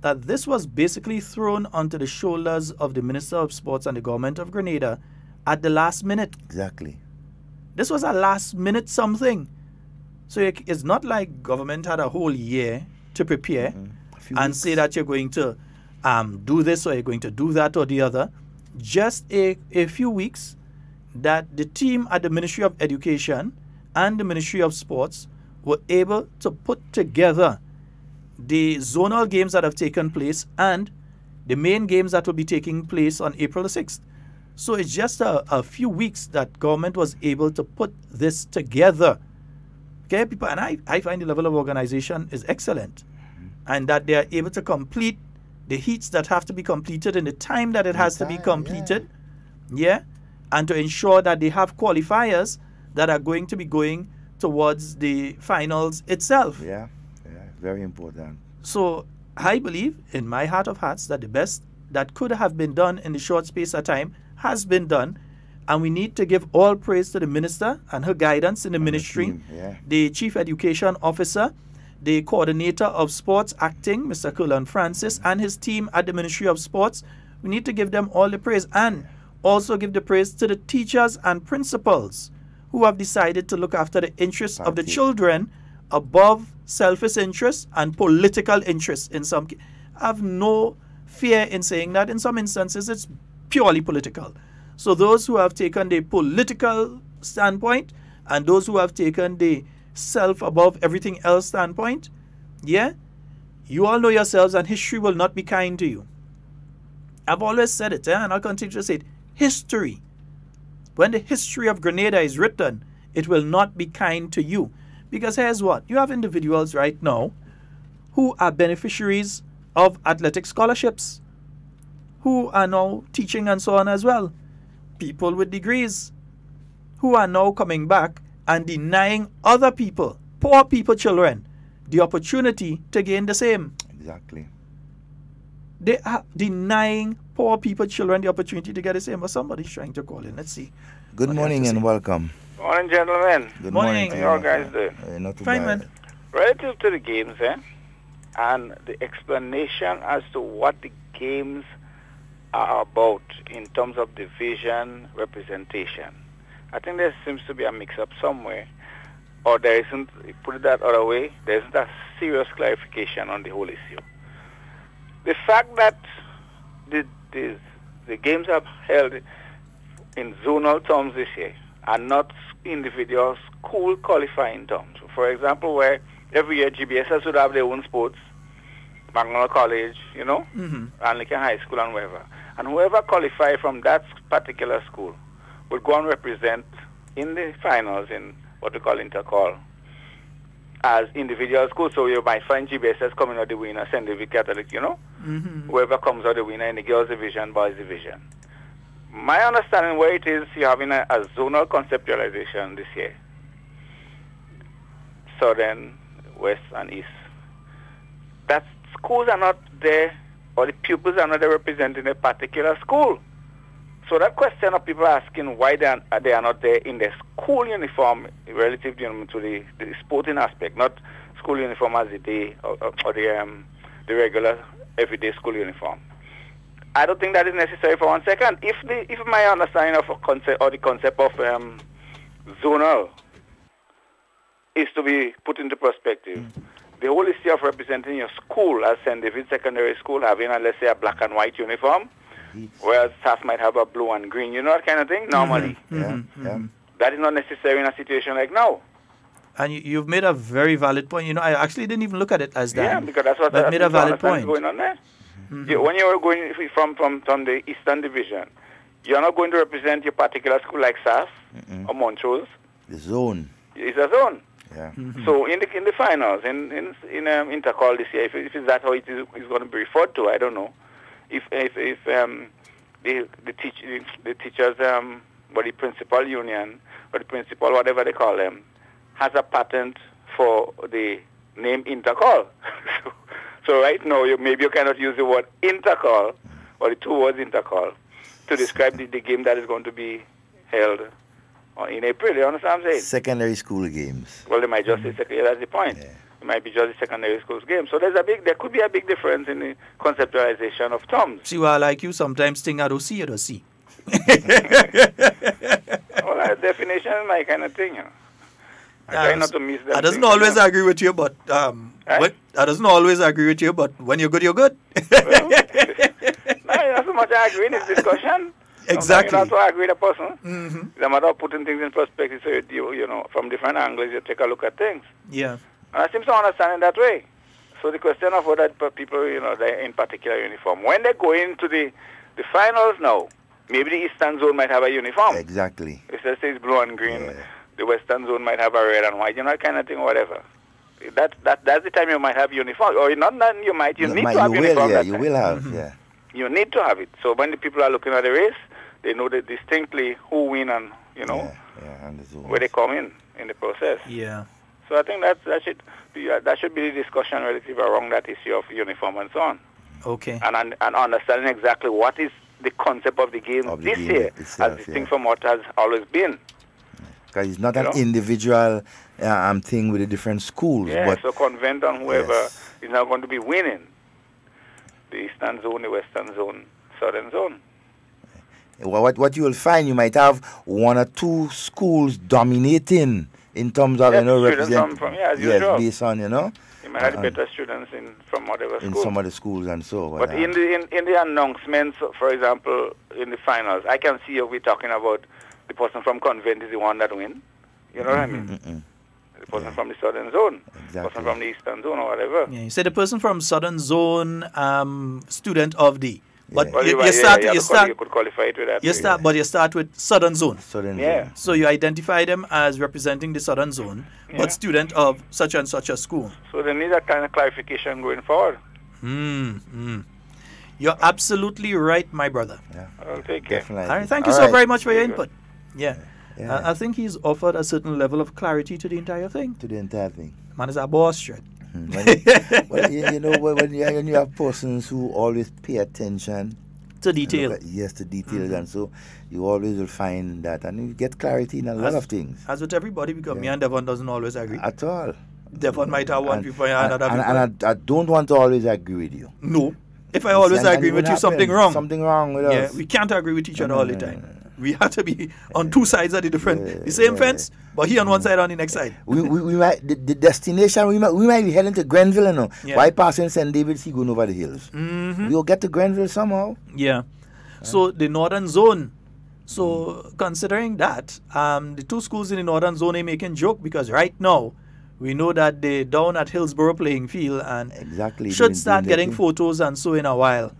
that this was basically thrown onto the shoulders of the Minister of Sports and the government of Grenada at the last minute. Exactly. This was a last minute something. So it's not like government had a whole year to prepare and say that you're going to do this or you're going to do that or the other. Just a few weeks that the team at the Ministry of Education and the Ministry of Sports were able to put together the zonal games that have taken place and the main games that will be taking place on April the 6th. So it's just a few weeks that government was able to put this together. Okay, people, and I find the level of organization is excellent, and that they are able to complete the heats that have to be completed in the time that it has to be completed, and to ensure that they have qualifiers that are going to be going towards the finals itself. Yeah, very important. So I believe in my heart of hearts that the best that could have been done in the short space of time has been done, and we need to give all praise to the minister and her guidance in the ministry, the chief education officer, the coordinator of sports acting, Mr. Cullen Francis, and his team at the Ministry of Sports. We need to give them all the praise, and also give the praise to the teachers and principals who have decided to look after the interests of the children above selfish interests and political interests. In some cases, I have no fear in saying that in some instances it's purely political. So those who have taken the political standpoint and those who have taken the self above everything else standpoint, Yeah? You all know yourselves, and history will not be kind to you. I've always said it, and I'll continue to say it. History. When the history of Grenada is written, it will not be kind to you. Because here's what. You have individuals right now who are beneficiaries of athletic scholarships, who are now teaching and so on as well. People with degrees who are now coming back and denying other people, poor people, children, the opportunity to gain the same. Exactly. They are denying poor people, children, the opportunity to get the same. But somebody's trying to call in. Let's see. Good morning and welcome. Morning, gentlemen. Good morning. How you guys doing? Not too Fine, bad. man. Relative to the games, and the explanation as to what the games are about in terms of division representation, I think there seems to be a mix-up somewhere, or there isn't, put it that other way, there isn't a serious clarification on the whole issue. The fact that the games are held in zonal terms this year and not individual school qualifying terms. For example, where every year GBSS would have their own sports, Magnolia College, Anglican High School and wherever. And whoever qualified from that particular school would go and represent in the finals in what we call intercall as individual schools. So you might find GBSS coming out the winner, St. David Catholic, whoever comes out the winner in the girls division, boys division. My understanding where it is, you're having a zonal conceptualization this year. Southern, West, and East. That schools are not there, or the pupils are not there representing a particular school. So that question of people asking why they are not there in their school uniform relative to the sporting aspect, not school uniform as the day or the regular everyday school uniform. I don't think that is necessary for 1 second. If my understanding of a concept or the concept of zonal is to be put into perspective, the whole issue of representing your school as St. David Secondary School having, let's say, a black and white uniform, whereas staff might have a blue and green, that kind of thing, normally. That is not necessary in a situation like now. And you've made a very valid point. I actually didn't even look at it as that. Yeah, because that's what But made a valid point. going on there. When you're going from the Eastern Division, you're not going to represent your particular school like SAS or Montrose. The zone. It's a zone. Yeah. So in the finals, in intercall this year, if it's that how it is going to be referred to, I don't know. If the teachers or the principal union or the principal whatever they call them has a patent for the name intercall. So right now maybe you cannot use the word intercall or the two words intercall to describe the game that is going to be held in April. You understand what I'm saying? Secondary school games. Well, they might just say secondary. That's the point. Yeah. It might be just the secondary school's game. So there could be a big difference in the conceptualization of terms. See, well, like you sometimes think I don't see, you don't see. Well, definition is my kind of thing, I try not to miss them. I doesn't always agree with you, but I doesn't always agree with you, but when you're good, you're good. Well, not so much I agree in this discussion. Exactly. You don't have to agree with a person. It's a matter of putting things in perspective. So you from different angles, you take a look at things. Yeah. And I seem to understand it that way. So the question of whether people, they're in particular uniform. When they go into the finals now, maybe the Eastern Zone might have a uniform. Exactly. If they say it's blue and green, the Western Zone might have a red and white, kind of thing, or whatever. That's the time you might have uniform. Or not that you might, you need to have uniform. Yeah, you will have, You need to have it. So when the people are looking at the race, they know that distinctly who win and, and where they come in the process. Yeah. So I think that should be the discussion relative around that issue of uniform and so on. Okay. And understanding exactly what is the concept of the game this year as distinct from what has always been. Because it's not an individual thing with the different schools. Yeah, but so Convent and whoever is now going to be winning. The Eastern Zone, the Western Zone, Southern Zone. What you will find, you might have one or two schools dominating in terms of, represent. As usual. Based on, You might have better students from whatever school. In some of the schools and so. But in the announcements, for example, in the finals, I can see we're talking about the person from Convent is the one that wins. You know what I mean? the person from the southern zone, person from the eastern zone or whatever. Yeah, you say the person from southern zone, student of the. But Well, you could qualify it with that. But you start with southern zone. Southern Yeah. zone. So you identify them as representing the southern zone, but student of such and such a school. So they need that kind of clarification going forward. You're absolutely right, my brother. Yeah. I'll take care. Definitely. All right, thank you so very much for your input. Yeah. I think he's offered a certain level of clarity to the entire thing. To the entire thing. Man is a boss, straight. Well, you know, when you have persons who always pay attention to detail. To details, and so you always will find that, and you get clarity in a lot of things. As with everybody, because me and Devon doesn't always agree. At all. Devon might have one people and another people. And I don't want to always agree with you. No. If I always agree with you, something wrong. Something wrong with us. Yeah, we can't agree with each other all the time. We have to be on two sides of the same fence, but he on one side, on the next side. We might the destination we might be heading to Grenville, you know. Yeah. Why passing St. David's, he going over the hills? We'll get to Grenville somehow. Yeah. So the northern zone. So considering that, the two schools in the northern zone are making joke because right now we know that they're down at Hillsborough playing field and should start getting photos and so in a while.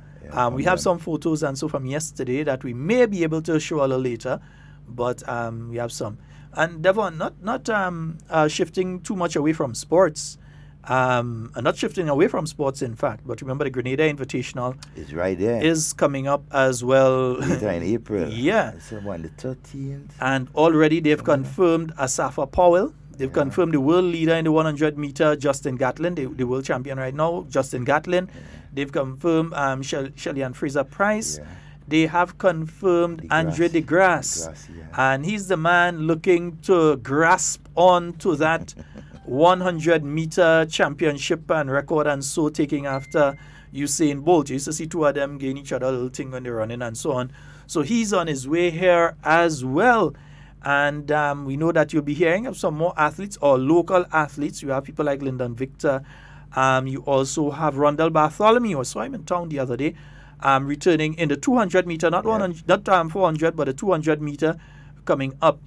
We have some photos and so from yesterday that we may be able to show a little later, but we have some. And Devon, not shifting too much away from sports, not shifting away from sports in fact, but remember the Grenada Invitational is right there. Is coming up as well. Later in April. Yeah. It's on the 13th. And already they've confirmed Asafa Powell. They've confirmed the world leader in the 100 meter, Justin Gatlin, the world champion right now, Justin Gatlin. They've confirmed Shelley and Fraser Price. They have confirmed Andre DeGrasse. And he's the man looking to grasp on to that 100 meter championship and record and so taking after Usain Bolt. You used to see two of them gain each other a little thing when they're running and so on. So he's on his way here as well. And we know that you'll be hearing of some more athletes or local athletes. You have people like Lyndon Victor. You also have Rondell Bartholomew. I saw him in town the other day, returning in the 200 meter, not 400, but the 200 meter coming up.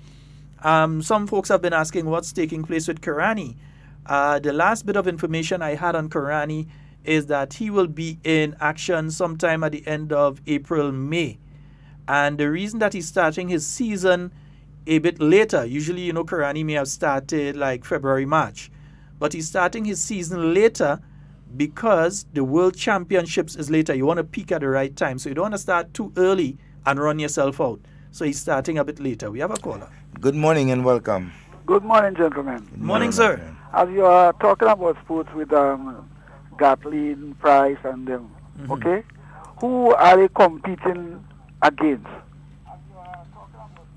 Some folks have been asking what's taking place with Karani. The last bit of information I had on Karani is that he will be in action sometime at the end of April, May. And the reason that he's starting his season a bit later, usually, you know, Karani may have started like February, March, but he's starting his season later because the World Championships is later. You want to peak at the right time, so you don't want to start too early and run yourself out. So he's starting a bit later. We have a caller. Good morning and welcome. Good morning, gentlemen. Good morning, sir. As you are talking about sports with Gatlin, Price, and them, okay, who are they competing against?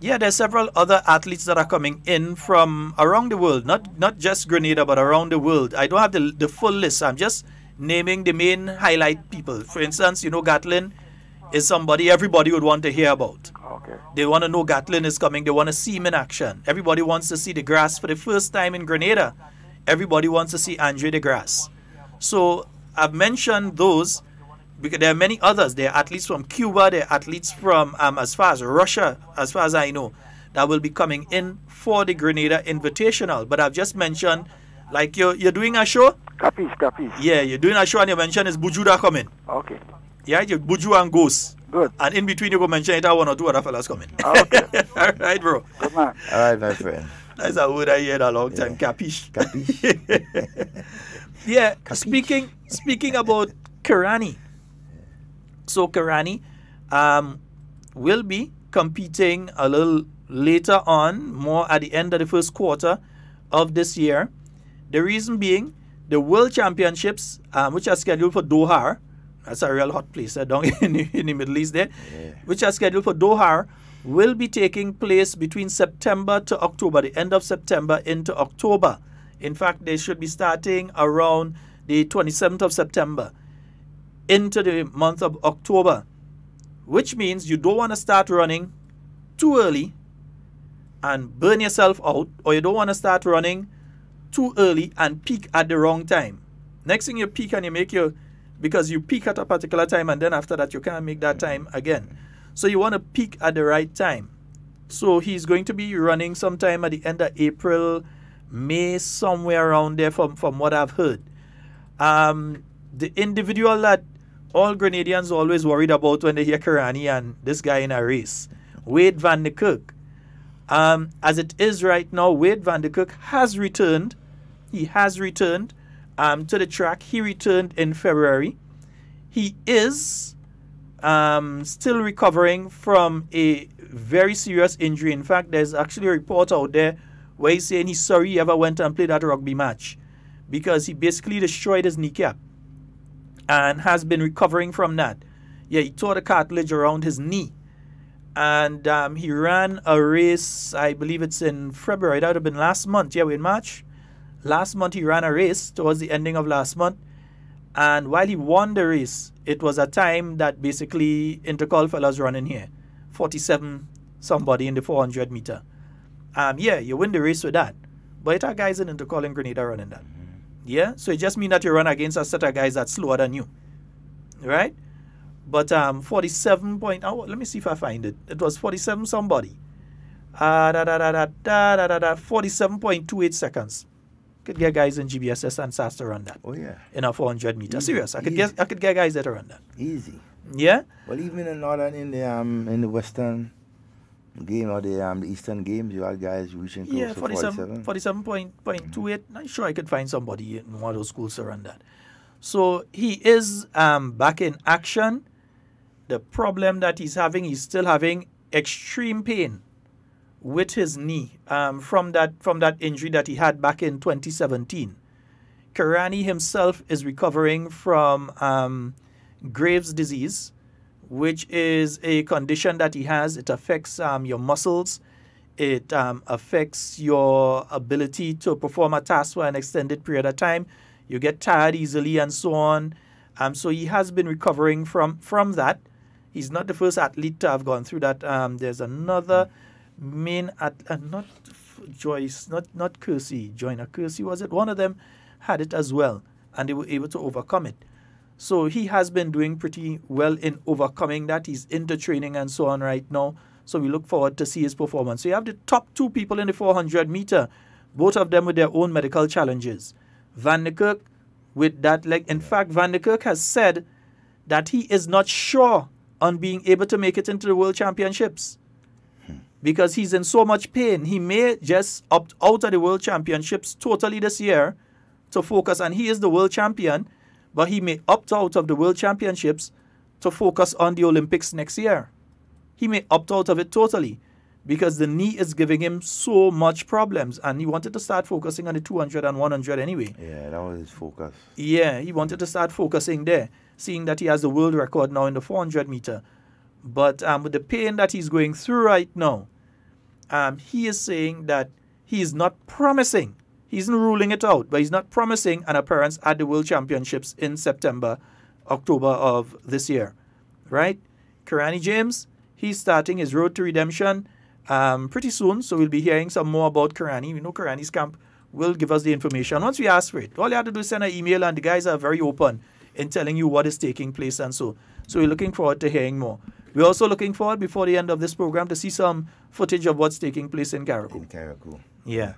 Yeah, there's several other athletes that are coming in from around the world, not just Grenada, but around the world. I don't have the full list. I'm just naming the main highlight people. For instance, you know, Gatlin is somebody everybody would want to hear about. Okay. They want to know Gatlin is coming. They want to see him in action. Everybody wants to see DeGrasse for the first time in Grenada. Everybody wants to see Andre DeGrasse. So I've mentioned those because there are many others. There are athletes from Cuba. There are athletes from as far as Russia, as far as I know, that will be coming in for the Grenada Invitational. But I've just mentioned, like you're doing a show. Capiche. Yeah, you're doing a show and you mentioned is Bujuda coming. Okay. Yeah, you Buju and Ghost. Good. And in between you go mention it, one or two other fellas coming. Okay. All right, bro. Good man. All right, my friend. That's a word I heard a long time. Capiche. Yeah. Capiche. Speaking about Karani. So Karani will be competing a little later on, more at the end of the first quarter of this year. The reason being, the World Championships, which are scheduled for Doha, that's a real hot place down in the Middle East there, which are scheduled for Doha, will be taking place between September to October, the end of September into October. In fact, they should be starting around the 27th of September into the month of October, which means you don't want to start running too early and burn yourself out, or you don't want to start running too early and peak at the wrong time. Next thing you peak and you make because you peak at a particular time and then after that you can't make that time again. So you want to peak at the right time. So he's going to be running sometime at the end of April, May somewhere around there from what I've heard. The individual that all Grenadians always worried about when they hear Karani and this guy in a race, Wade van der Kirk. As it is right now, Wade van der Kirk has returned. He has returned to the track. He returned in February. He is still recovering from a very serious injury. In fact, there's actually a report out there where he's saying he's sorry he ever went and played that rugby match because he basically destroyed his kneecap and has been recovering from that. Yeah, he tore the cartilage around his knee. And he ran a race, I believe it's in February. That would have been last month. Yeah, we're in March. Last month he ran a race towards the ending of last month. And while he won the race, it was a time that basically Intercol fellas running here. 47 somebody in the 400 meter. Yeah, you win the race with that. But it are guys in Intercol in Grenada running that. Yeah, so it just means that you run against a set of guys that's slower than you. Right? But 47 point, oh, let me see if I find it. It was 47 somebody. 47.28 seconds. Could get guys in GBSS and SAS to run that. Oh yeah. In a 400 meter. Easy. Serious. I could get guys that to run that. Easy. Yeah? Well, even in northern, in the western game or the eastern games, you had guys reaching close to 47. 47.28. I'm sure I could find somebody in one of those schools to run that. So he is back in action. The problem that he's still having extreme pain with his knee from that injury that he had back in 2017. Karani himself is recovering from Graves' disease, which is a condition that he has. It affects your muscles. It affects your ability to perform a task for an extended period of time. You get tired easily and so on. So he has been recovering from that. He's not the first athlete to have gone through that. There's another not Joyce, not Kersey, Joyner Kersey, was it? One of them had it as well, and they were able to overcome it. So he has been doing pretty well in overcoming that. He's into training and so on right now. So we look forward to see his performance. So you have the top two people in the 400 meter, both of them with their own medical challenges. Van der Kirk with that leg. In fact, Van der Kirk has said that he is not sure on being able to make it into the World Championships because he's in so much pain. He may just opt out of the World Championships totally this year to focus, and he is the world champion, but he may opt out of the World Championships to focus on the Olympics next year. He may opt out of it totally because the knee is giving him so much problems, and he wanted to start focusing on the 200 and 100 anyway. Yeah, that was his focus. Yeah, he wanted to start focusing there, seeing that he has the world record now in the 400 meter. But with the pain that he's going through right now, he is saying that he is not promising. He isn't ruling it out, but he's not promising an appearance at the World Championships in September, October of this year. Right? Karani James, he's starting his road to redemption pretty soon, so we'll be hearing some more about Karani. We know Karani's camp will give us the information once we ask for it. All you have to do is send an email, and the guys are very open in telling you what is taking place and so. So we're looking forward to hearing more. We're also looking forward, before the end of this program, to see some footage of what's taking place in Carriacou. In Carriacou. Yeah.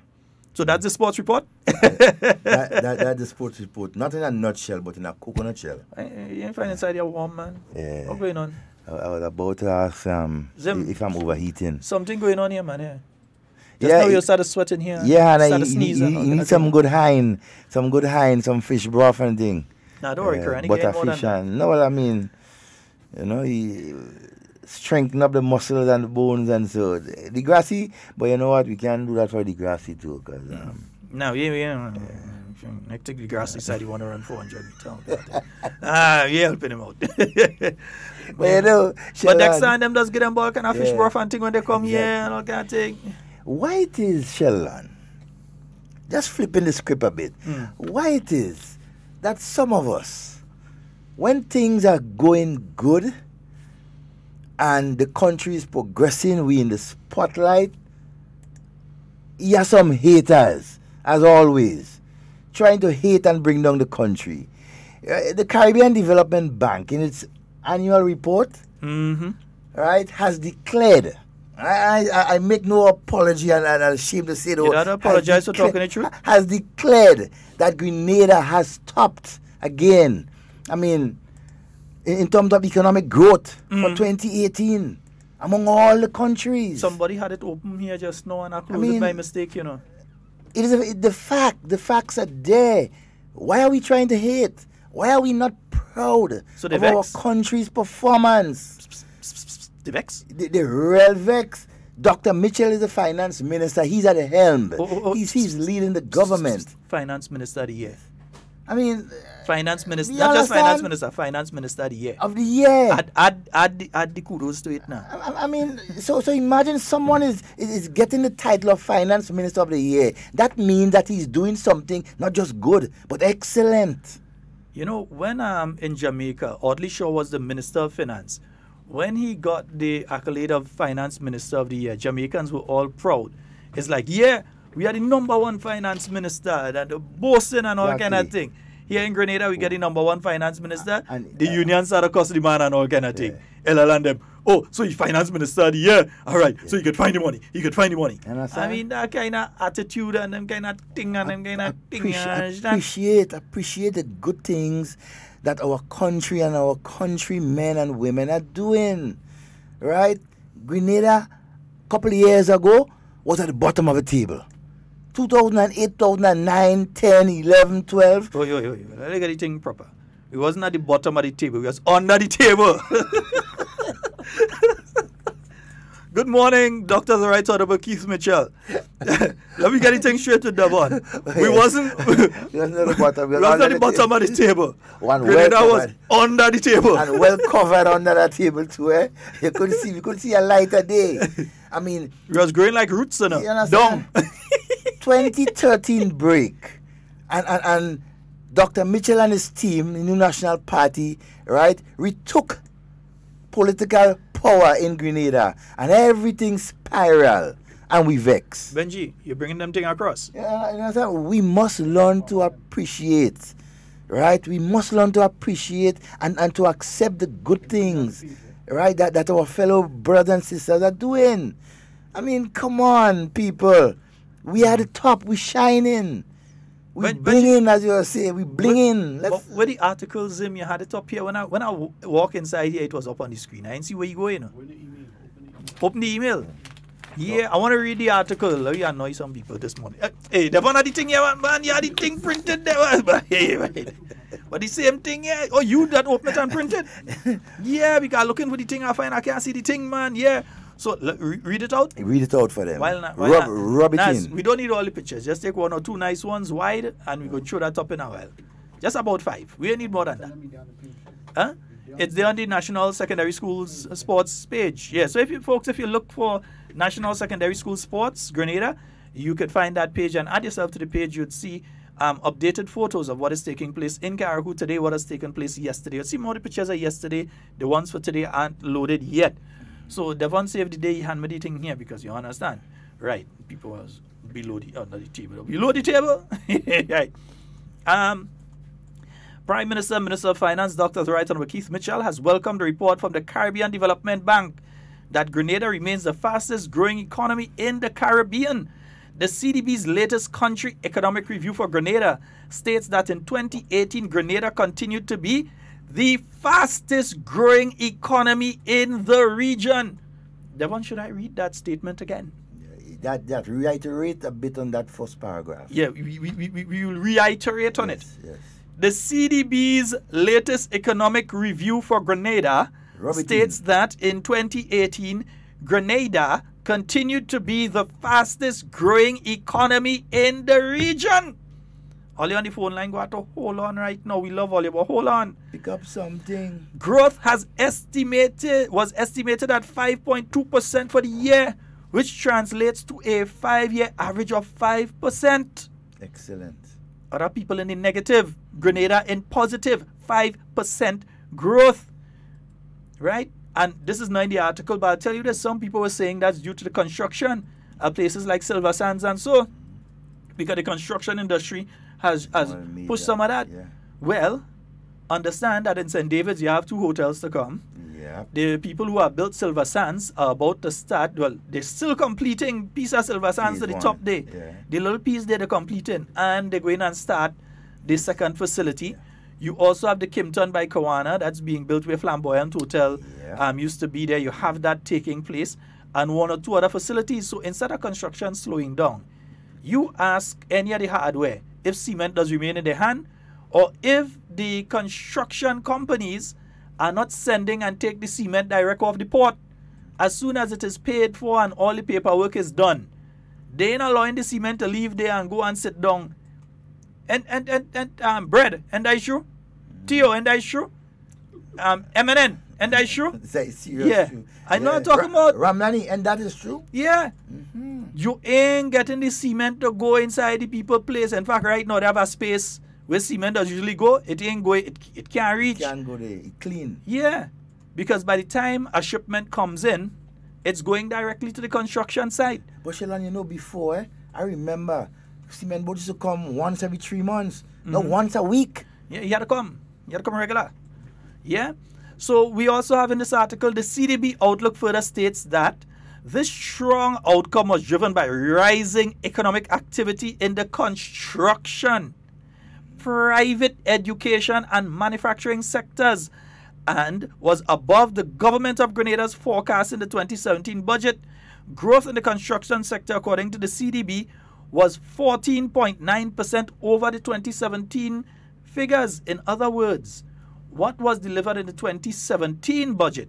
So that's the sports report? That's the sports report. Not in a nutshell, but in a coconut shell. You ain't find inside your warm, man. Yeah. What's going on? I was about to ask if I'm overheating. Something going on here, man. Yeah. Just now you started sweating here. Yeah, and started sneezing. You need some good hind, some fish broth and thing. Nah, don't worry, Karani. Butterfish and no, well, I mean, you know, he strengthen up the muscles and the bones and so the grassy. But you know what? We can do that for the grassy too, cause now, yeah. I take the grassy side. You want to run 400 meters? Yeah, helping him out. But you know, but next time them does get them ball kind of fish broth and thing when they come here and all kind of thing. Why it is, Sheldon, just flipping the script a bit, why it is that some of us, when things are going good and the country is progressing, we in the spotlight, you have some haters, as always, trying to hate and bring down the country. The Caribbean Development Bank, in its annual report, right, has declared, I make no apology, and I'm ashamed to say You don't apologize for talking the truth. Has declared that Grenada has stopped again. I mean, in terms of economic growth for 2018 among all the countries. Somebody had it open here just now and I closed it by mistake, you know. It is the facts are there. Why are we trying to hate? Why are we not proud of our country's performance? The vex? The real vex. Dr. Mitchell is the finance minister. He's at the helm. He's leading the government. Finance minister of the year. I mean, finance minister, not just finance minister, finance minister of the year. Of the year. Add the kudos to it now. I mean, so imagine someone is getting the title of finance minister of the year. That means that he's doing something not just good, but excellent. You know, when in Jamaica, Audley Shaw was the minister of finance. When he got the accolade of finance minister of the year, Jamaicans were all proud. It's like, yeah, we are the #1 finance minister, and the boasting and all kind of thing. Here in Grenada, we get the #1 finance minister. The unions are the cost of the man and all kind of thing. LL them, oh, so you finance minister of the year. All right, so you could find the money. You could find the money. I mean, that kind of attitude and them kind of thing and them kind of thing. Appreciate the good things that our country and our countrymen and women are doing. Right? Grenada, a couple of years ago, was at the bottom of the table. 2008, 2009, 10, 11, 12. Oh, let me get the thing proper. We wasn't at the bottom of the table. We was under the table. Good morning, Dr. The Right Honorable Keith Mitchell. Let me get the thing straight to Devon. We wasn't at the bottom of the table. Grenada was under the table. And well covered under the table too, eh? You couldn't see a light of day. I mean, it was growing like roots, you know. Down. 2013 break. And Dr. Mitchell and his team, the New National Party, right, retook political power in Grenada, and everything spiral, and we vex. Benji, you're bringing them thing across. Yeah, we must learn to appreciate, right? We must learn to appreciate and to accept the good things, right, that our fellow brothers and sisters are doing. I mean, come on, people. We are the top. We shining. We bling in, as you say. We bling in. Where the articles, you had it up here. When I walk inside here, it was up on the screen. I didn't see where you go, you know. Open the email. Yeah, I want to read the article. Let me annoy some people this morning. Hey, they want the thing here, man. You had the thing printed there. But the same thing, yeah. Oh, you that open it and print it? Yeah, because looking for the thing, I find I can't see the thing, man. Yeah. So read it out. Read it out for them. Rub it in. We don't need all the pictures. Just take 1 or 2 nice ones wide, and we can show that up in a while. Just about 5. We don't need more than that. Huh? It's there on the National Secondary Schools Sports page. Yeah. So if you look for National Secondary School Sports Grenada, you could find that page and add yourself to the page. You'd see updated photos of what is taking place in Carriacou today, what has taken place yesterday. You'll see more of the pictures of yesterday. The ones for today aren't loaded yet. So Devon saved the day, he hand me the thing here because you understand. Right. People was below the under the table. Below the table? Right. Prime Minister, Minister of Finance, Dr. The Right Honorable Keith Mitchell has welcomed the report from the Caribbean Development Bank that Grenada remains the fastest growing economy in the Caribbean. The CDB's latest country economic review for Grenada states that in 2018, Grenada continued to be the fastest growing economy in the region. Devon, should I read that statement again? That reiterate a bit on that first paragraph. Yeah, we will reiterate on it. Yes. The CDB's latest economic review for Grenada states that in 2018, Grenada continued to be the fastest growing economy in the region. All you on the phone line, go have to hold on right now. We love all you, but hold on. Pick up something. Growth was estimated at 5.2% for the year, which translates to a 5-year average of 5%. Excellent. Other people in the negative, Grenada in positive 5% growth. Right? And this is not in the article, but I'll tell you that some people were saying that's due to the construction at places like Silver Sands and so, because the construction industry has pushed some of that. Yeah. Well, understand that in St. David's you have 2 hotels to come. Yeah. The people who have built Silver Sands are about to start, well, they're still completing piece of Silver Sands to the top there. Yeah. The little piece there they're completing, and they're going and start the second facility. You also have the Kimpton by Kawana that's being built where Flamboyant Hotel used to be there. You have that taking place, and one or two other facilities. So instead of construction slowing down, you ask any of the hardware if cement does remain in their hand, or if the construction companies are not sending and take the cement direct off the port. As soon as it is paid for and all the paperwork is done, they ain't allowing the cement to leave there and go and sit down. And bread, and that is true. Theo, and that is true. MNN, and that is true. Yeah, true. I know I'm talking about. Ramlani, and that is true. Yeah. You ain't getting the cement to go inside the people place. In fact, right now they have a space where cement does usually go. It ain't going. It can't reach. It can't go there. It clean. Yeah, because by the time a shipment comes in, it's going directly to the construction site. But Sheldon, you know, before I remember cement boats used to come once every 3 months. No, once a week. Yeah, you had to come. You had to come regular. Yeah. So we also have in this article, the CDB outlook further states that this strong outcome was driven by rising economic activity in the construction, private education and manufacturing sectors, and was above the government of Grenada's forecast in the 2017 budget. Growth in the construction sector, according to the CDB, was 14.9% over the 2017 figures. In other words, what was delivered in the 2017 budget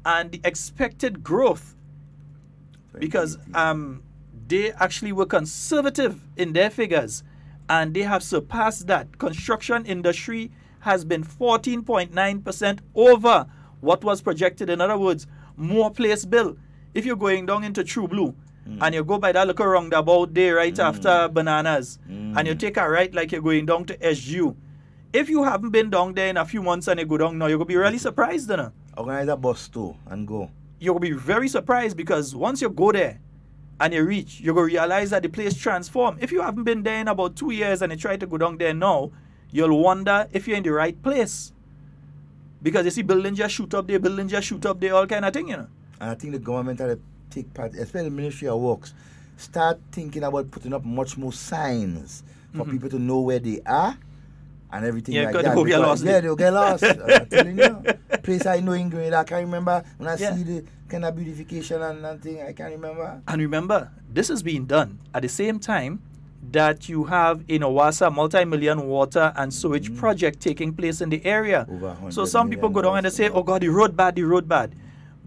and the expected growth, because they actually were conservative in their figures and they have surpassed that. Construction industry has been 14.9% over what was projected. In other words, more place built. If you're going down into True Blue and you go by that little roundabout there right after Bananas and you take a right like you're going down to SGU, if you haven't been down there in a few months and you go down now, you're going to be really surprised, you know? Organize a bus too and go. You're going to be very surprised, because once you go there and you reach, you're going to realize that the place transformed. If you haven't been there in about 2 years and you try to go down there now, you'll wonder if you're in the right place. Because you see buildings just shoot up there, all kind of thing, you know? And I think the government had to take part, especially the Ministry of Works, start thinking about putting up much more signs for people to know where they are and everything like that. They'll get lost. Yeah, they'll get lost. I'm telling you. Place I know in Grenada, I can't remember when I see the kind of beautification and thing, I can't remember. And remember, this is being done at the same time that you have in Owasa multi-million water and sewage project taking place in the area. So some people go down and they say, oh God, the road bad.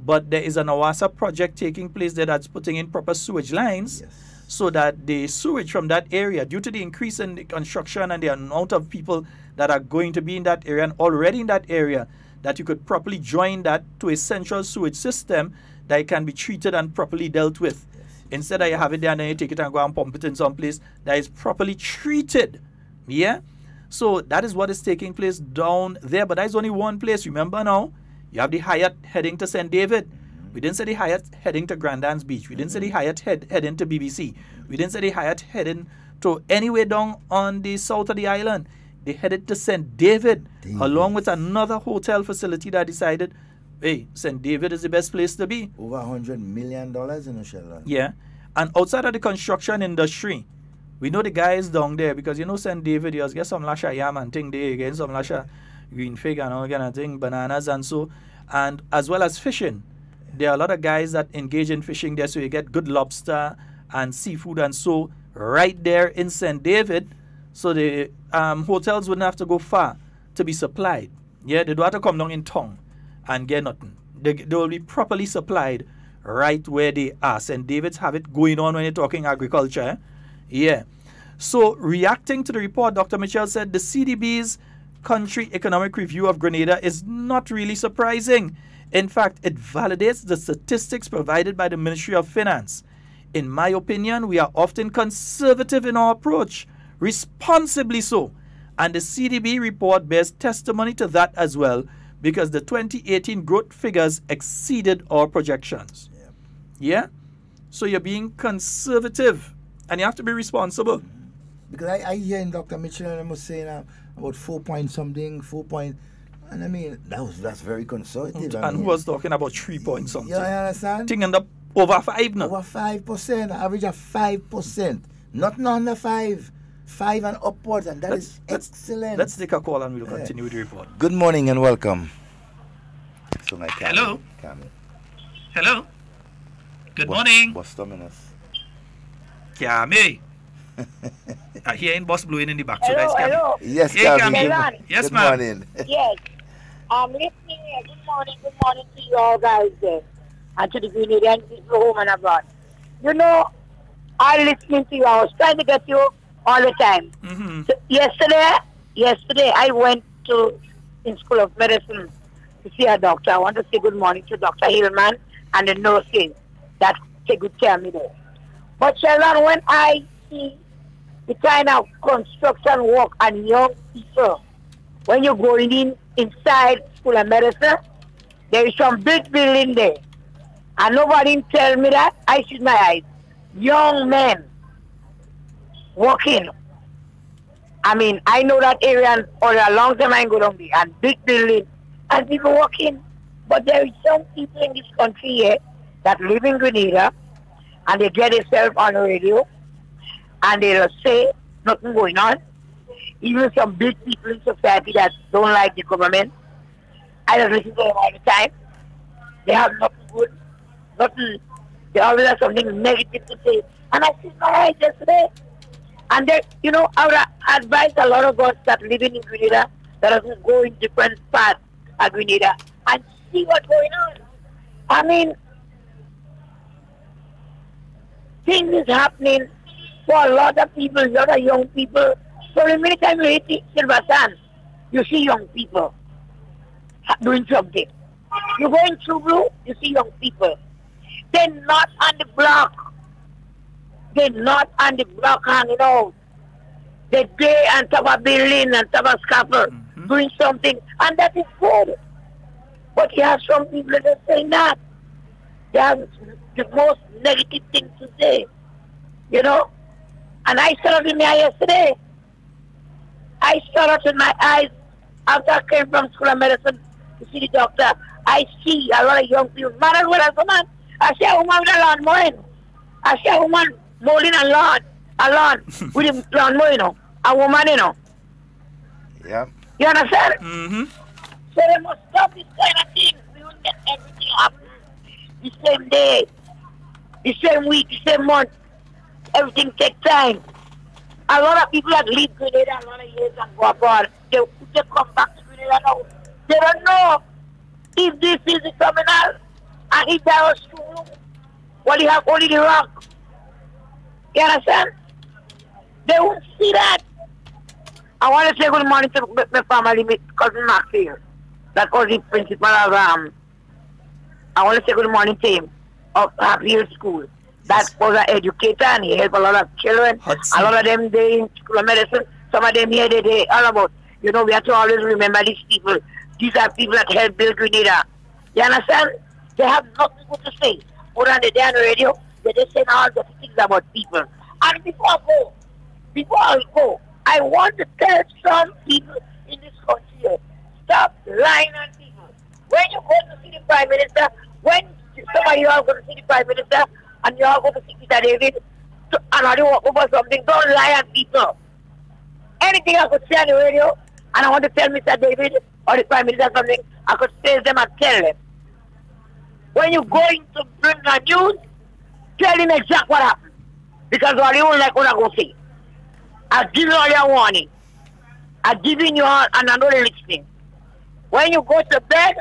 But there is an Owasa project taking place there that's putting in proper sewage lines so that the sewage from that area, due to the increase in the construction and the amount of people that are going to be in that area and already in that area, that you could properly join that to a central sewage system that it can be treated and properly dealt with. Instead of you have it there and then you take it and go and pump it in some place that is properly treated. Yeah? So that is what is taking place down there. But that is only one place. Remember now, you have the Hyatt heading to St. David. We didn't say the Hyatt heading to Grandans Beach. We didn't say the Hyatt heading to BBC. We didn't say the Hyatt heading to anywhere down on the south of the island. They headed to St. David, along with another hotel facility that decided, hey, St. David is the best place to be. Over $100 million in a Sheldon. Yeah. And outside of the construction industry, we know the guys down there, because you know St. David, you get some lasha yam and thing there, get some lasha green fig and all kind of thing, bananas and so, and as well as fishing. There are a lot of guys that engage in fishing there, so you get good lobster and seafood and so right there in St. David. So the hotels wouldn't have to go far to be supplied. Yeah, they don't have to come down in town and get nothing. They will be properly supplied right where they are. St. David's have it going on when you're talking agriculture. Eh? Yeah. So reacting to the report, Dr. Mitchell said the CDB's country economic review of Grenada is not really surprising. In fact, it validates the statistics provided by the Ministry of Finance. In my opinion, we are often conservative in our approach, responsibly so. And the CDB report bears testimony to that as well, because the 2018 growth figures exceeded our projections. Yeah? So you're being conservative, and you have to be responsible. Because I hear in Dr. Mitchell, and I was saying about 4 point something, 4 point, And I mean, that's very conservative. And who was talking about 3 point something? You understand? Thing end up over 5 now. Over 5%, average of 5%. Not under 5. 5 and upwards, and that is excellent. Let's take a call and we'll continue with the report. Good morning and welcome. So Hello. Hello. Good morning. Boss Dominus. Kami. I hear in Boss blowing in the back. Hello. Yes, hey, Kami. Yes, good ma'am. Morning. Yes. I'm listening here. Good morning to you all guys there. And to the Grenadian people home and abroad. You know, I'm listening to you. I was trying to get you all the time. Mm-hmm. So yesterday I went in School of Medicine to see a doctor. I want to say good morning to Dr. Hillman and the nurses that take good care of me there. But Sheldon, when I see the kind of construction work and young people, when you're going inside School of Medicine, there is some big building there. And nobody tell me that. I see my eyes. Young men working. I mean, I know that area for a long time I go down there, and big building, and people working. But there is some people in this country here that live in Grenada, and they get themselves on the radio, and they'll say nothing going on. Even some big people in society that don't like the government, I just listen to them all the time. They have nothing good, nothing. They always have something negative to say. And I see my eyes yesterday. And they, you know, I would advise a lot of us that living in Grenada that doesn't go in different parts of Grenada and see what's going on. I mean, things is happening for a lot of people, a lot of young people. So the minute time you hit Silver Sands, you see young people doing something. You go in True Blue, you see young people. They're not on the block. They're not on the block hanging out. They're there on top of building, on top of scaffold, doing something, and that is good. But you have some people that are saying that. They have the most negative thing to say, you know. And I saw it in my eye yesterday. I saw it in my eyes after I came from School of Medicine to see the doctor. I see a lot of young people, man as well as a man. I see a woman with a lawn mowing. I see a woman mowing a lawn with a lawn mowing, you know. A woman, you know. Yeah. You understand? Mm-hmm. So they must stop this kind of thing. We won't get everything happen the same day, the same week, the same month. Everything takes time. A lot of people that leave Grenada a lot of years and go abroad, they come back to Grenada now. They don't know if this is the terminal and if there was true. Well, you have only the rock. You understand? They won't see that. I want to say good morning to my family, my cousin Max here. That was the principal of, I want to say good morning to him, of Happy Hill School. That was an educator and he helped a lot of children. A lot of them, they in School of Medicine. Some of them here, they all about, you know, we have to always remember these people. These are people that help build Grenada. You understand? They have nothing good to say. More than they on the radio, they just say all the things about people. And before I go, I want to tell some people in this country, stop lying on people. When you go to see the Prime Minister, when some of you are going to see the Prime Minister, and you are going to see Mr. David, and you walk over something, don't lie on people. Anything I could say on the radio, and I want to tell Mr. David or the Prime Minister something, I could face them and tell them. When you're going to bring the news, tell him exactly what happened. Because all you won't like what I go say. I've given all your warning. I've given you all, and I'm not listening. When you go to bed,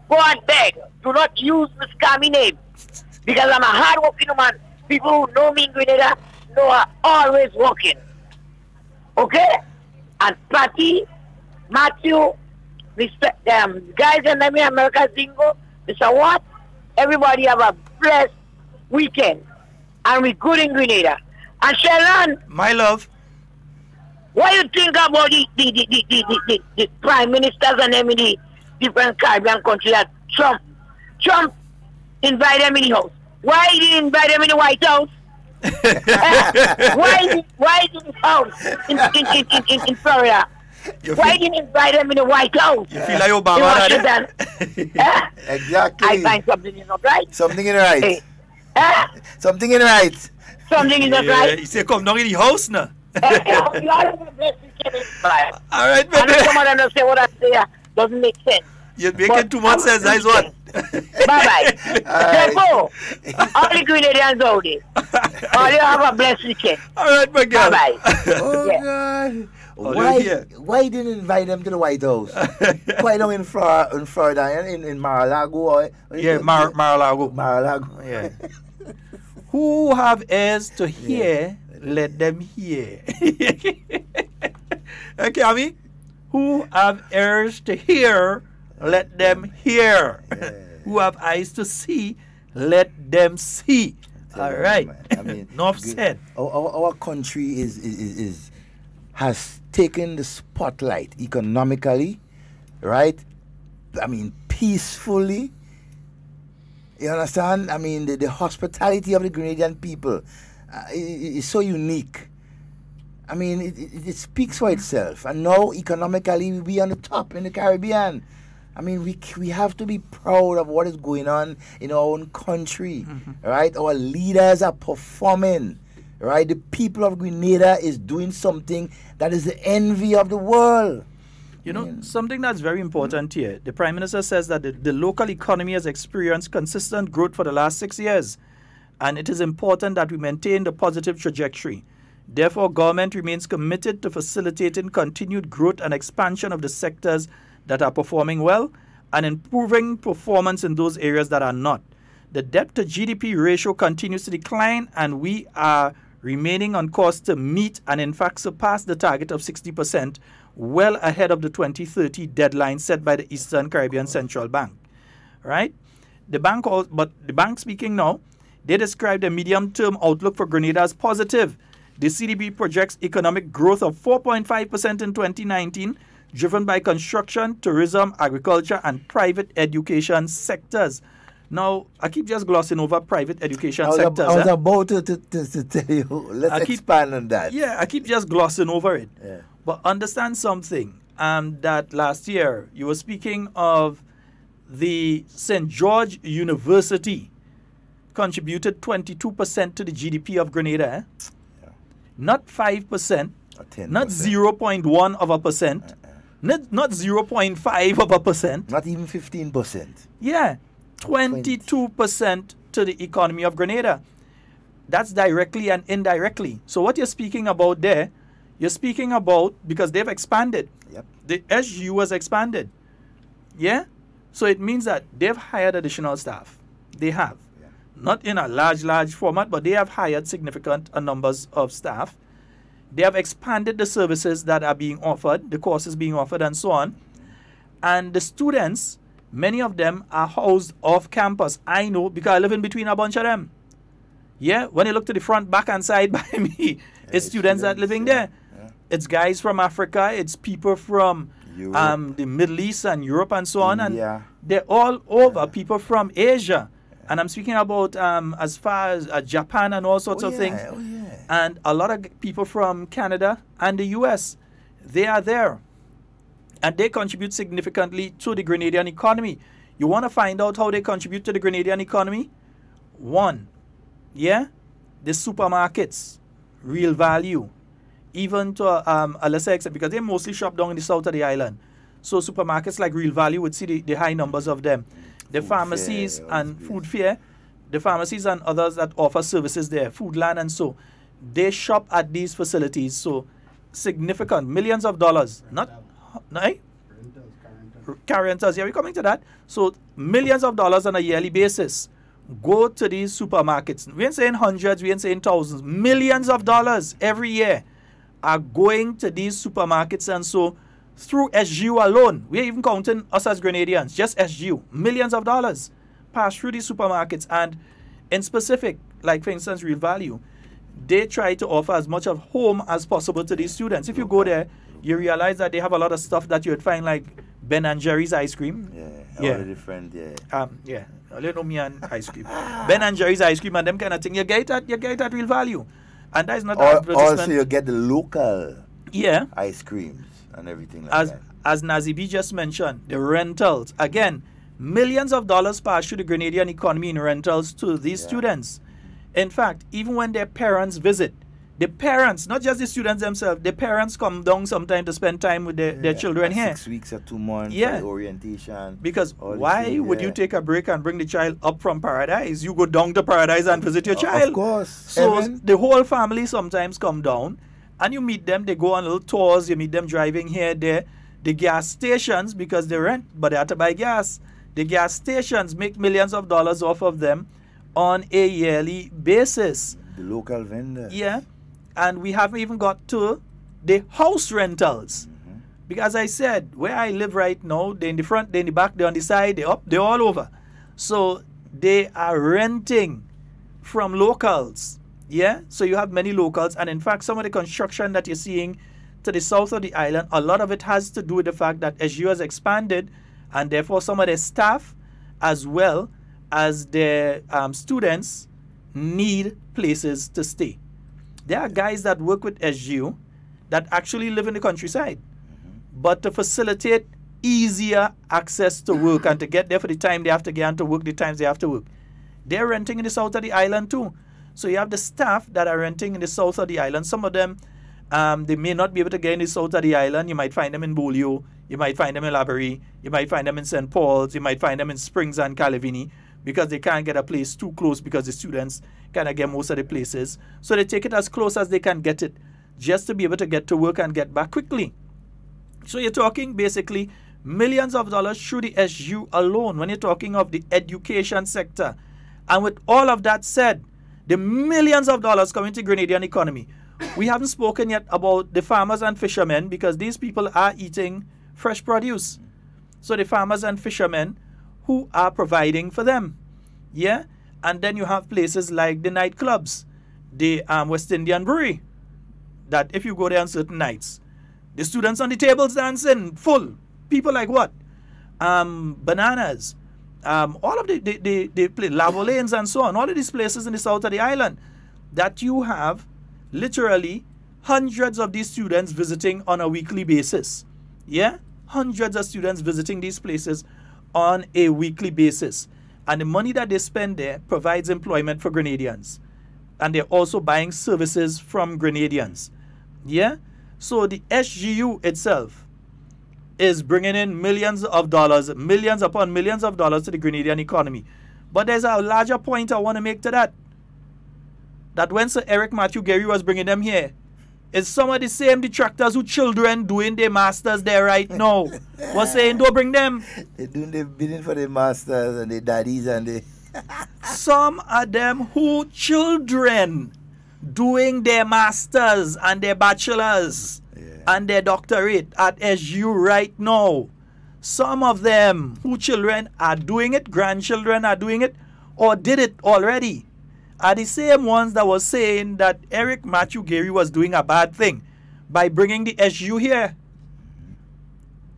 go and beg. Do not use my scammy name. Because I'm a hard-working man. People who know me in Grenada know I'm always working. Okay? And Patty, Matthew, Mr. Guys in America Zingo, Mr. Watt, everybody have a blessed weekend. And we're good in Grenada. And Sheldon, my love, what do you think about the prime ministers and them in the different Caribbean countries that Trump invite them in the house? Why did he invite them in the White House? Why is it in the house in Florida? Why didn't invite them in the White House? You feel like Obama, Exactly. I find something is not right. Something in right. Hey. Something in right. Something is not right. You say, come down in the house now. All right, baby. And some of them say what I say doesn't make sense. You're making too much sense, that's what. Bye-bye. Therefore, all the Grenadians out there, all you have a blessed weekend. All right, my girl. Bye-bye. Oh, Yeah. God. Why didn't invite them to the White House? Why not in Florida, in Mar-a-Lago? Mar-a-Lago. Mar-a-Lago. Yeah. Who have ears to hear, let them hear. Okay, Ami? Who have ears to hear, let them hear. Who have eyes to see, let them see. All right. I mean, enough said. Our country has taken the spotlight economically, right? I mean, peacefully. You understand? I mean, the hospitality of the Grenadian people is so unique. I mean, it speaks for itself. And now, economically, we on the top in the Caribbean. I mean, we have to be proud of what is going on in our own country, right? Our leaders are performing, right? The people of Grenada is doing something that is the envy of the world. You know, something that's very important here. The Prime Minister says that the local economy has experienced consistent growth for the last 6 years, and it is important that we maintain the positive trajectory. Therefore, government remains committed to facilitating continued growth and expansion of the sectors that are performing well and improving performance in those areas that are not. The debt to GDP ratio continues to decline, and we are remaining on course to meet and in fact surpass the target of 60%, well ahead of the 2030 deadline set by the Eastern Caribbean Central Bank. Right? The bank speaking now, they describe the medium-term outlook for Grenada as positive. The CDB projects economic growth of 4.5% in 2019, driven by construction, tourism, agriculture, and private education sectors. Now, I keep just glossing over private education sectors. I was about to tell you, let's expand on that. Yeah, I keep just glossing over it. Yeah. But understand something, that last year you were speaking of the St. George University contributed 22% to the GDP of Grenada. Yeah. Not 5%, not 0.1 of a percent, not 0.5 of a percent. Not even 15%. Yeah, 22% to the economy of Grenada. That's directly and indirectly. So what you're speaking about there, you're speaking about because they've expanded. Yep. The SGU has expanded. Yeah? So it means that they've hired additional staff. They have. Yeah. Not in a large format, but they have hired significant numbers of staff. They have expanded the services that are being offered, the courses being offered, and so on. And the students, many of them are housed off campus. I know because I live in between a bunch of them. Yeah, when you look to the front, back, and side by me, it's students that are living there. Yeah. It's guys from Africa, it's people from the Middle East and Europe and so on. And they're all over, people from Asia. And I'm speaking about as far as Japan and all sorts of things. And a lot of people from Canada and the US, they are there. And they contribute significantly to the Grenadian economy. You want to find out how they contribute to the Grenadian economy? One, the supermarkets, real value, even to a lesser extent, because they mostly shop down in the south of the island. So supermarkets like Real Value would see the high numbers of them. The pharmacies and Food Fair, the pharmacies and others that offer services there, Foodland and so, they shop at these facilities. So significant, millions of dollars. Carriacou, we're coming to that. So millions of dollars on a yearly basis go to these supermarkets. We ain't saying hundreds, we ain't saying thousands. Millions of dollars every year are going to these supermarkets, and so through SGU alone, we're even counting us as Grenadians, just SGU, millions of dollars pass through these supermarkets. And in specific, like for instance, Real Value, they try to offer as much of home as possible to these students. If you go there, you realize that they have a lot of stuff that you would find like Ben and Jerry's ice cream. All the different, I don't know me and ice cream. Ben and Jerry's ice cream and them kind of thing. You get it at Real Value. And that is not advertisement. Also, you get the local ice creams and everything like that. As Nazibi just mentioned, the rentals. Again, millions of dollars pass through the Grenadian economy in rentals to these students. In fact, even when their parents visit, the parents, not just the students themselves, the parents come down sometime to spend time with their children here. 6 weeks or 2 months Yeah. for orientation. Because why would you take a break and bring the child up from Paradise? You go down to Paradise and visit your child. Of course. So the whole family sometimes come down and you meet them. They go on little tours. You meet them driving here, there. The gas stations, because they rent, but they have to buy gas. The gas stations make millions of dollars off of them on a yearly basis. The local vendors. Yeah. And we haven't even got to the house rentals. Because I said, where I live right now, they're in the front, they're in the back, they're on the side, they're up, they're all over. So they are renting from locals. Yeah? So you have many locals. And in fact, some of the construction that you're seeing to the south of the island, a lot of it has to do with the fact that SGU has expanded, and therefore some of their staff as well as their students need places to stay. There are guys that work with SGU that actually live in the countryside. But to facilitate easier access to work and to get there for the time they have to get and to work the times they have to work, they're renting in the south of the island too. So you have the staff that are renting in the south of the island. Some of them, they may not be able to get in the south of the island. You might find them in Bolio. You might find them in Laborie. You might find them in St. Paul's. You might find them in Springs and Calavini, because they can't get a place too close because the students cannot get most of the places. So they take it as close as they can get it, just to be able to get to work and get back quickly. So you're talking basically millions of dollars through the SGU alone when you're talking of the education sector. And with all of that said, the millions of dollars coming to Grenadian economy. We haven't spoken yet about the farmers and fishermen, because these people are eating fresh produce. So the farmers and fishermen who are providing for them. Yeah? And then you have places like the nightclubs, the West Indian Brewery, that if you go there on certain nights, the students on the tables dancing, full. People like what? Bananas. All of the Lavo Lanes and so on. All of these places in the south of the island that you have literally hundreds of these students visiting on a weekly basis. Yeah? Hundreds of students visiting these places on a weekly basis. And the money that they spend there provides employment for Grenadians. And they're also buying services from Grenadians. Yeah? So the SGU itself is bringing in millions of dollars, millions upon millions of dollars to the Grenadian economy. But there's a larger point I want to make to that. That when Sir Eric Matthew Gary was bringing them here, it's some of the same detractors who children doing their masters there right now was saying, don't bring them. They're doing the bidding for their masters and their daddies and the... Some of them who children doing their masters and their bachelors and their doctorate at SGU right now. Some of them who children are doing it, grandchildren are doing it, or did it already, are the same ones that was saying that Eric Matthew Gary was doing a bad thing by bringing the SGU here.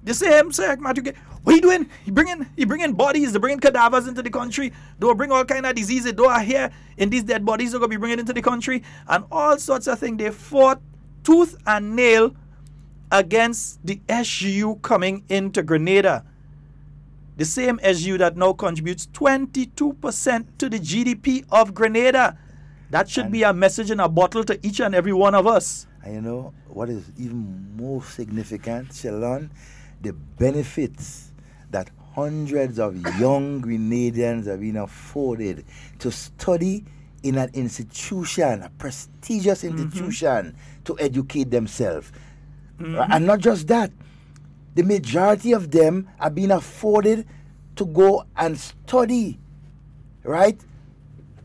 The same Eric Matthew Gary. What he doing? He bringing bodies, they bringing cadavers into the country. They'll bring all kind of diseases. They are here in these dead bodies. They're going to be bringing into the country and all sorts of things. They fought tooth and nail against the SGU coming into Grenada. The same SGU that now contributes 22% to the GDP of Grenada. That should be a message in a bottle to each and every one of us. And you know what is even more significant, Sheldon? The benefits that hundreds of young Grenadians have been afforded to study in an institution, a prestigious institution, to educate themselves. And not just that, the majority of them are being afforded to go and study, right?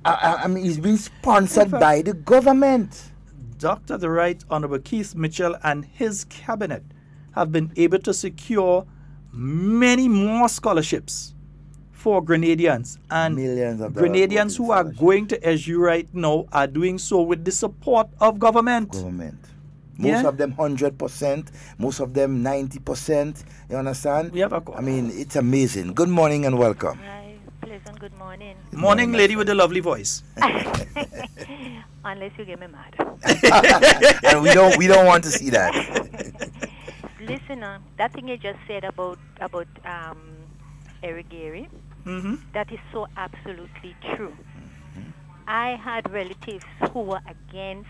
I mean, it's being sponsored by the government. Dr. the Right Honorable Keith Mitchell and his cabinet have been able to secure many more scholarships for Grenadians. And Grenadians who are going to SGU right now are doing so with the support of government. Most of them 100%, most of them 90%. You understand? I mean, it's amazing. Good morning and welcome. Hi, pleasant good morning. Morning, lady with the lovely voice. Unless you get me mad. And we don't want to see that. Listen, that thing you just said about Eric Gary, that is so absolutely true. I had relatives who were against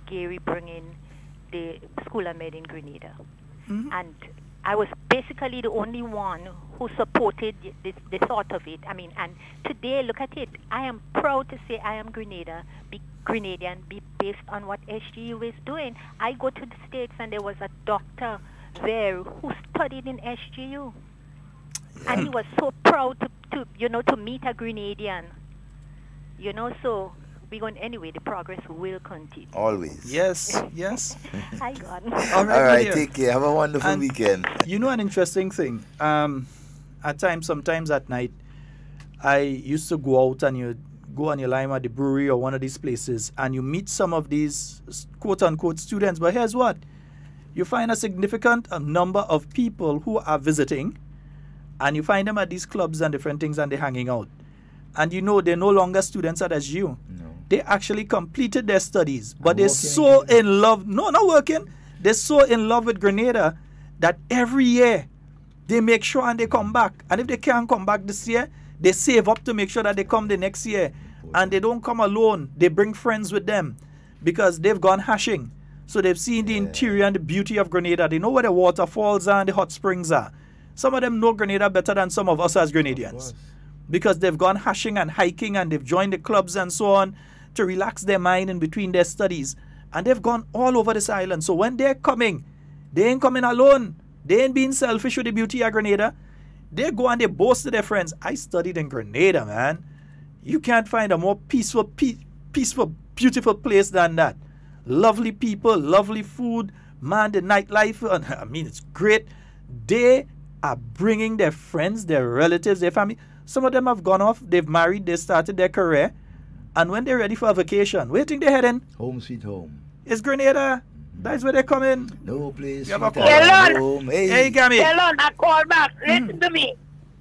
Gary bringing the School of Med in Grenada. And I was basically the only one who supported the thought of it. I mean, and today, look at it. I am proud to say I am Grenadian based on what SGU is doing. I go to the States and there was a doctor there who studied in SGU. And he was so proud to meet a Grenadian. So we're going anyway. The progress will continue. Always. Yes, yes. Hi, God. All right, take care. Have a wonderful weekend. You know an interesting thing. At times, sometimes at night, I used to go out and you go on your lime at the brewery or one of these places, and you meet some of these quote unquote students. But here's what: you find a significant number of people who are visiting, and you find them at these clubs and different things, and they're hanging out. And they're no longer students at SGU. They actually completed their studies, but they're so in love. No, not working. They're so in love with Grenada that every year they make sure and they come back. And if they can't come back this year, they save up to make sure that they come the next year. And they don't come alone. They bring friends with them because they've gone hashing. So they've seen the interior and the beauty of Grenada. They know where the waterfalls are and the hot springs are. Some of them know Grenada better than some of us as Grenadians, because they've gone hashing and hiking and they've joined the clubs and so on to relax their mind in between their studies. And they've gone all over this island. So when they're coming, they ain't coming alone. They ain't being selfish with the beauty of Grenada. They go and they boast to their friends. I studied in Grenada, man. You can't find a more peaceful, beautiful place than that. Lovely people, lovely food, man, the nightlife. I mean, it's great. They are bringing their friends, their relatives, their family. Some of them have gone off, they've married, they started their career. And when they're ready for a vacation, where do you think they're heading? Home sweet home. It's Grenada. That's where they're coming. No place. You have a call. Sheldon, Hey, Gammy. Sheldon, I call back. Listen to me.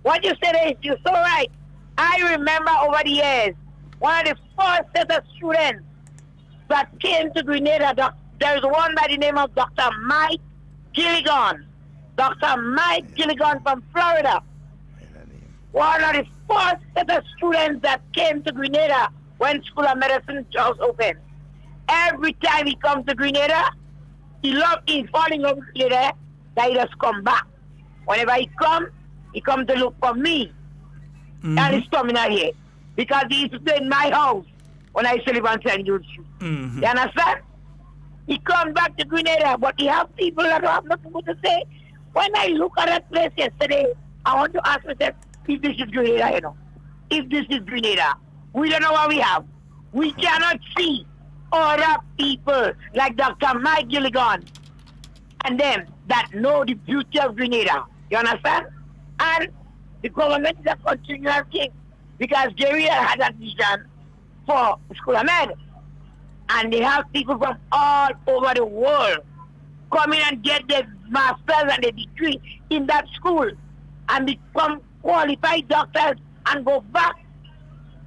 What you said is you're so right. I remember over the years, one of the first set of students that came to Grenada, there's one by the name of Dr. Mike Gilligan. Dr. Mike Gilligan from Florida. One of the first set of students that came to Grenada when School of Medicine just opened. Every time he comes to Grenada, he's falling in love with Grenada, that he just come back. Whenever he comes to look for me. And he's coming out here. Because he used to stay in my house when I used to live on St. Jude Street. You understand? He comes back to Grenada, but he have people that don't have nothing good to say. When I look at that place yesterday, I want to ask myself, if this is Grenada, if this is Grenada, we don't know what we have. We cannot see other people like Dr. Mike Gilligan and them that know the beauty of Grenada. You understand? And the government is a continual thing, because Gary had a vision for School of Med. And they have people from all over the world come in and get their master's and their degree in that school and become qualified doctors and go back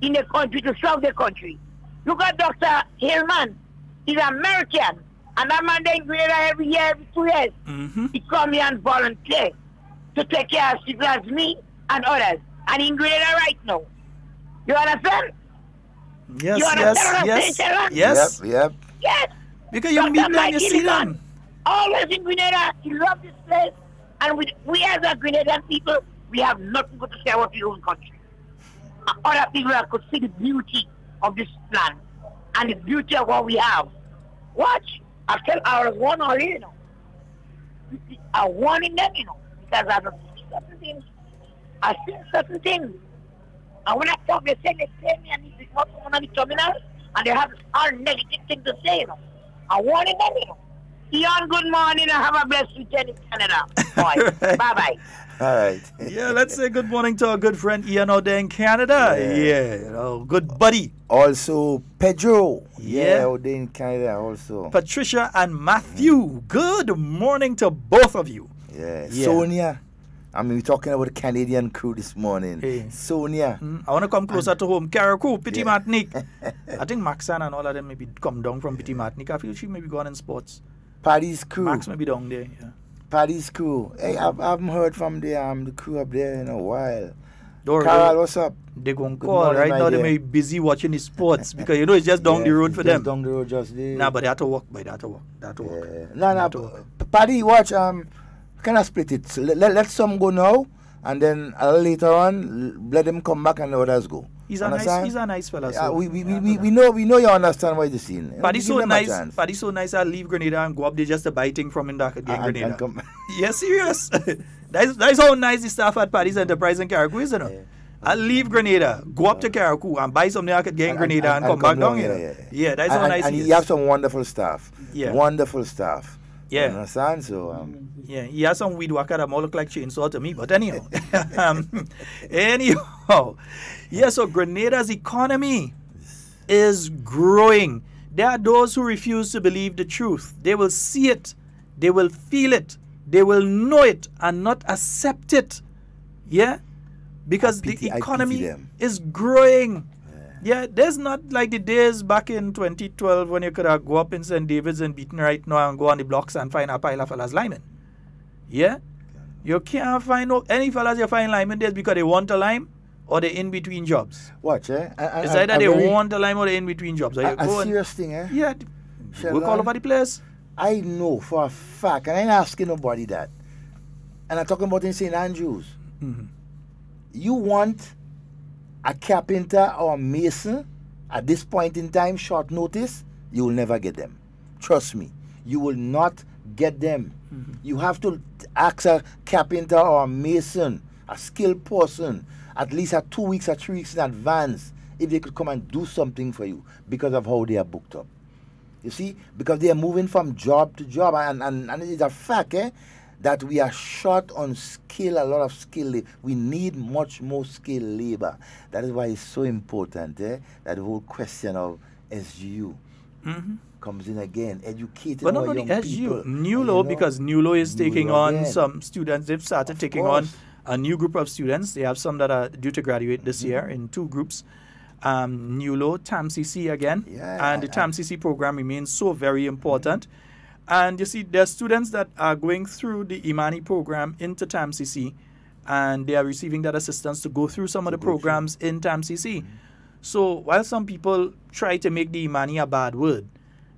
in the country to serve the country. Look at Dr. Hillman. He's American. And that man in Grenada every year, every 2 years. He come here and volunteer to take care of people as me and others. And in Grenada right now. You understand? Yes, you understand yes. Yep. Yes. Because you meet them, you see them. Always in Grenada. He loves this place. And we as a Grenadian people, we have nothing good to say about our own country. Other people that could see the beauty of this land and the beauty of what we have. Watch. I was one already, I warning them, because I don't see certain things. I see certain things. And when I talk, they say me and it's not someone on the terminal, and they have all negative things to say, I warning them, Ian, good morning and have a blessed weekend in Canada. Boy. Bye-bye. All right. Yeah, let's say good morning to our good friend Ian out there in Canada. Yeah, good buddy. Also, Pedro. Yeah, out there in Canada also. Patricia and Matthew. Good morning to both of you. Yeah. Sonia. I mean, we're talking about the Canadian crew this morning. Hey. Sonia. I want to come closer to home. Carriacou, Petit Martinique. I think Maxan and all of them maybe come down from Petit Martinique. I feel she may be gone in sports. Paddy's crew. Max may be down there, yeah. Paddy's crew. Hey, I haven't heard from the crew up there in a while. Don't Carol, what's up? They're going to Good call. morning, Right my now, dear. they may be busy watching the sports because, you know, it's just down the road for them. Down the road just there. Nah, but they have to walk. They have to walk. No, Paddy, watch. Can I split it? So let some go now, and then later on, let them come back and the others go. He's a nice fella. Yeah, So. we know you understand what you're saying. Paddy's so nice. Paddy's so nice. I'll leave Grenada and go up there just to buy things from him back again, Grenada. Yeah, serious. that's how nice the staff at Paddy's Enterprise in Carriacou is, you know. I'll leave Grenada, go up to Carriacou and buy something I could get in Grenada and come back down here. Yeah, that's how nice and he is. You have some wonderful staff. Yeah. Wonderful staff. Yeah. You understand? So, yeah, he has some weed whacker that more look like chainsaw to me, but anyhow. Anyhow. Yeah, so Grenada's economy is growing. There are those who refuse to believe the truth. They will see it, they will feel it, they will know it and not accept it. Yeah? Because the economy is growing. Yeah, there's not like the days back in 2012 when you could go up in St. David's and Beaton right now and go on the blocks and find a pile of fellas linemen. Yeah? You can't find any fellas you find linemen there because they want a lime or they're in between jobs. Watch, eh? It's either they want a lime or they're in between jobs. A serious thing, eh? Yeah. Work all over the place. I know for a fact, and I ain't asking nobody that. And I'm talking about in St. Andrews. Mm-hmm. You want a carpenter or a mason at this point in time, short notice, you will never get them. Trust me, you will not get them. Mm-hmm. You have to ask a carpenter or a mason, a skilled person, at least 2 weeks or 3 weeks in advance, if they could come and do something for you because of how they are booked up. You see, because they are moving from job to job, and it's a fact, that we are short on skill, a lot of skill. We need much more skilled labor. That is why it's so important that the whole question of SGU comes in again, educating but not our only young SGU, people. NULO, because NULO is taking on again. some students. They've started taking on a new group of students. They have some that are due to graduate this year in 2 groups. NULO, TAMCC again, and the TAMCC program remains so very important. And you see, there are students that are going through the Imani program into TAMCC, and they are receiving that assistance to go through some of the programs in TAMCC. So while some people try to make the Imani a bad word,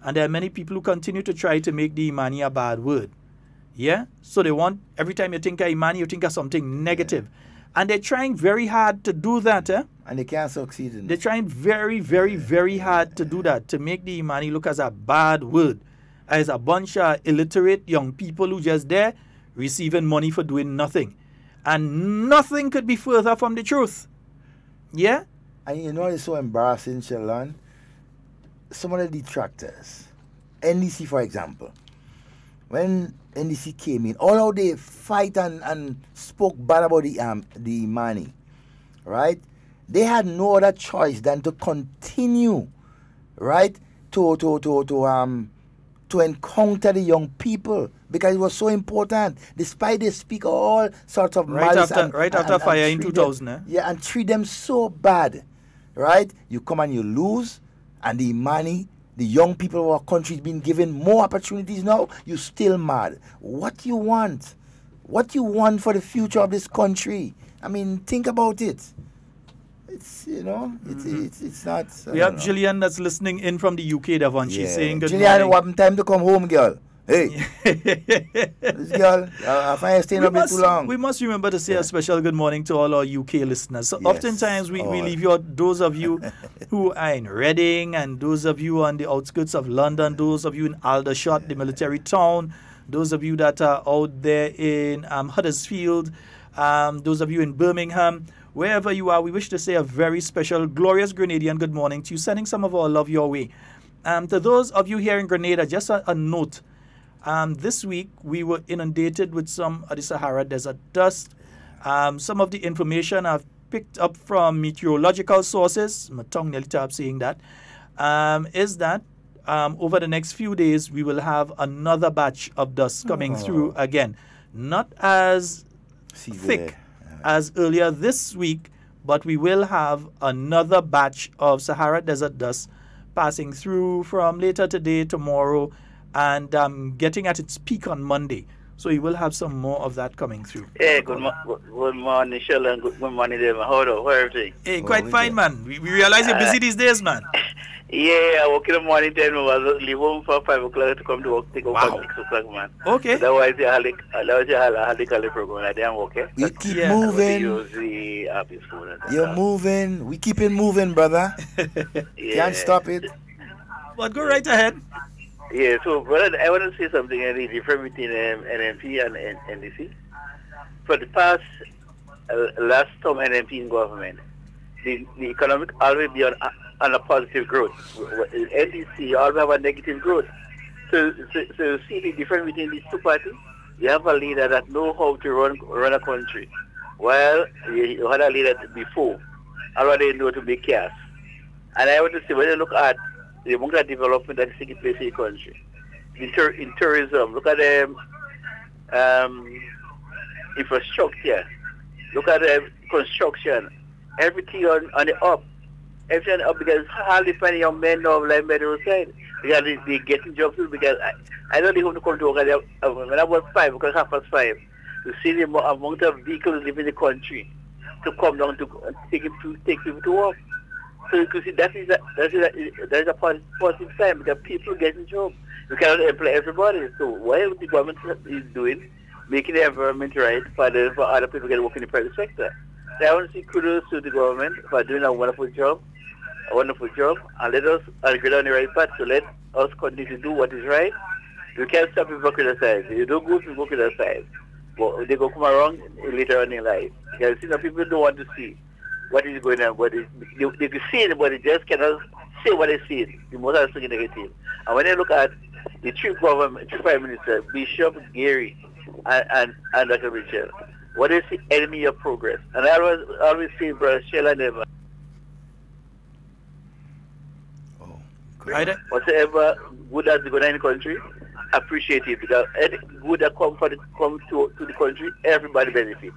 and there are many people who continue to try to make the Imani a bad word, yeah? So they want, every time you think of Imani, you think of something negative. And they're trying very hard to do that, And they can't succeed in They're trying very, very, very hard to do that, to make the Imani look as a bad word, as a bunch of illiterate young people who just there receiving money for doing nothing. And nothing could be further from the truth. Yeah? And you know it's so embarrassing, Sheldon? Some of the detractors, NDC for example, when NDC came in, all how they fight and spoke bad about the Imani, right? They had no other choice than to continue, right, to encounter the young people because it was so important. Despite they speak all sorts of malice right after fire in 2000, and treat them so bad, right? You come and you lose, and the Imani, the young people of our country is being given more opportunities now. You still mad. What you want? What you want for the future of this country? I mean, think about it. It's, you know, it's not. We have Gillian that's listening in from the UK, Devon. She's saying good Gillian, morning. what time to come home, girl? Hey, this girl, I find her staying up too long. We must remember to say a special good morning to all our UK listeners. So oftentimes we leave you, those of you who are in Reading, and those of you on the outskirts of London, those of you in Aldershot, the military town, those of you that are out there in Huddersfield, those of you in Birmingham, wherever you are, we wish to say a very special, glorious Grenadian good morning to you, sending some of our love your way. To those of you here in Grenada, just a note. This week, we were inundated with some of the Sahara Desert dust. Some of the information I've picked up from meteorological sources, my tongue nearly tapped saying that, is that over the next few days, we will have another batch of dust coming through again. Not as thick as earlier this week, but we will have another batch of Sahara Desert dust passing through from later today, tomorrow, and getting at its peak on Monday. So you will have some more of that coming through. Hey, good morning, Sheldon. Good morning, Devon. How are everything? Hey, quite fine, man. We realize you're busy these days, man. Yeah, I woke in the morning, 10 I was leave home for 5 o'clock to come to work, take off at 6 o'clock, man. Okay. That was the Halik program. I didn't work, eh? We keep moving. You're moving. We keep it moving, brother. Can't stop it. But go right ahead. Yeah, so, brother, I want to say something different between NMP and NDC. For the past, last term NMP in government, the economic always be on a positive growth. NDC always have a negative growth. So you see the difference between these two parties. You have a leader that knows how to run a country, while you had a leader before already know to make chaos. And I want to say, when you look at the amount of development that is taking place in the country, in tourism, look at the infrastructure, look at the construction, everything on the up. Everything up because hardly find young men now like Medal side. Because they getting jobs too, because I don't even come to work when I was 5, because 5:30, to see the amount of vehicles living in the country to come down to take people to work. So you can see that is a positive sign because people getting jobs. You cannot employ everybody. So what the government is doing, making the environment right for other people to get work in the private sector. So I want to say kudos to the government for doing a wonderful job, and let us agree on the right path. So let us continue to do what is right. You can't stop people criticize. You don't go to criticize, but they go come around later on in life. Because you know, people don't want to see what is going on, but they can see it, but they just cannot say what they see. The most are so negative. And when they look at the three prime minister, Bishop, Gary, and Dr. Mitchell, what is the enemy of progress? And I always say, brother Sheldon Devon, whatever good that's going on in the country, appreciate it, because any good that come to the country, everybody benefits.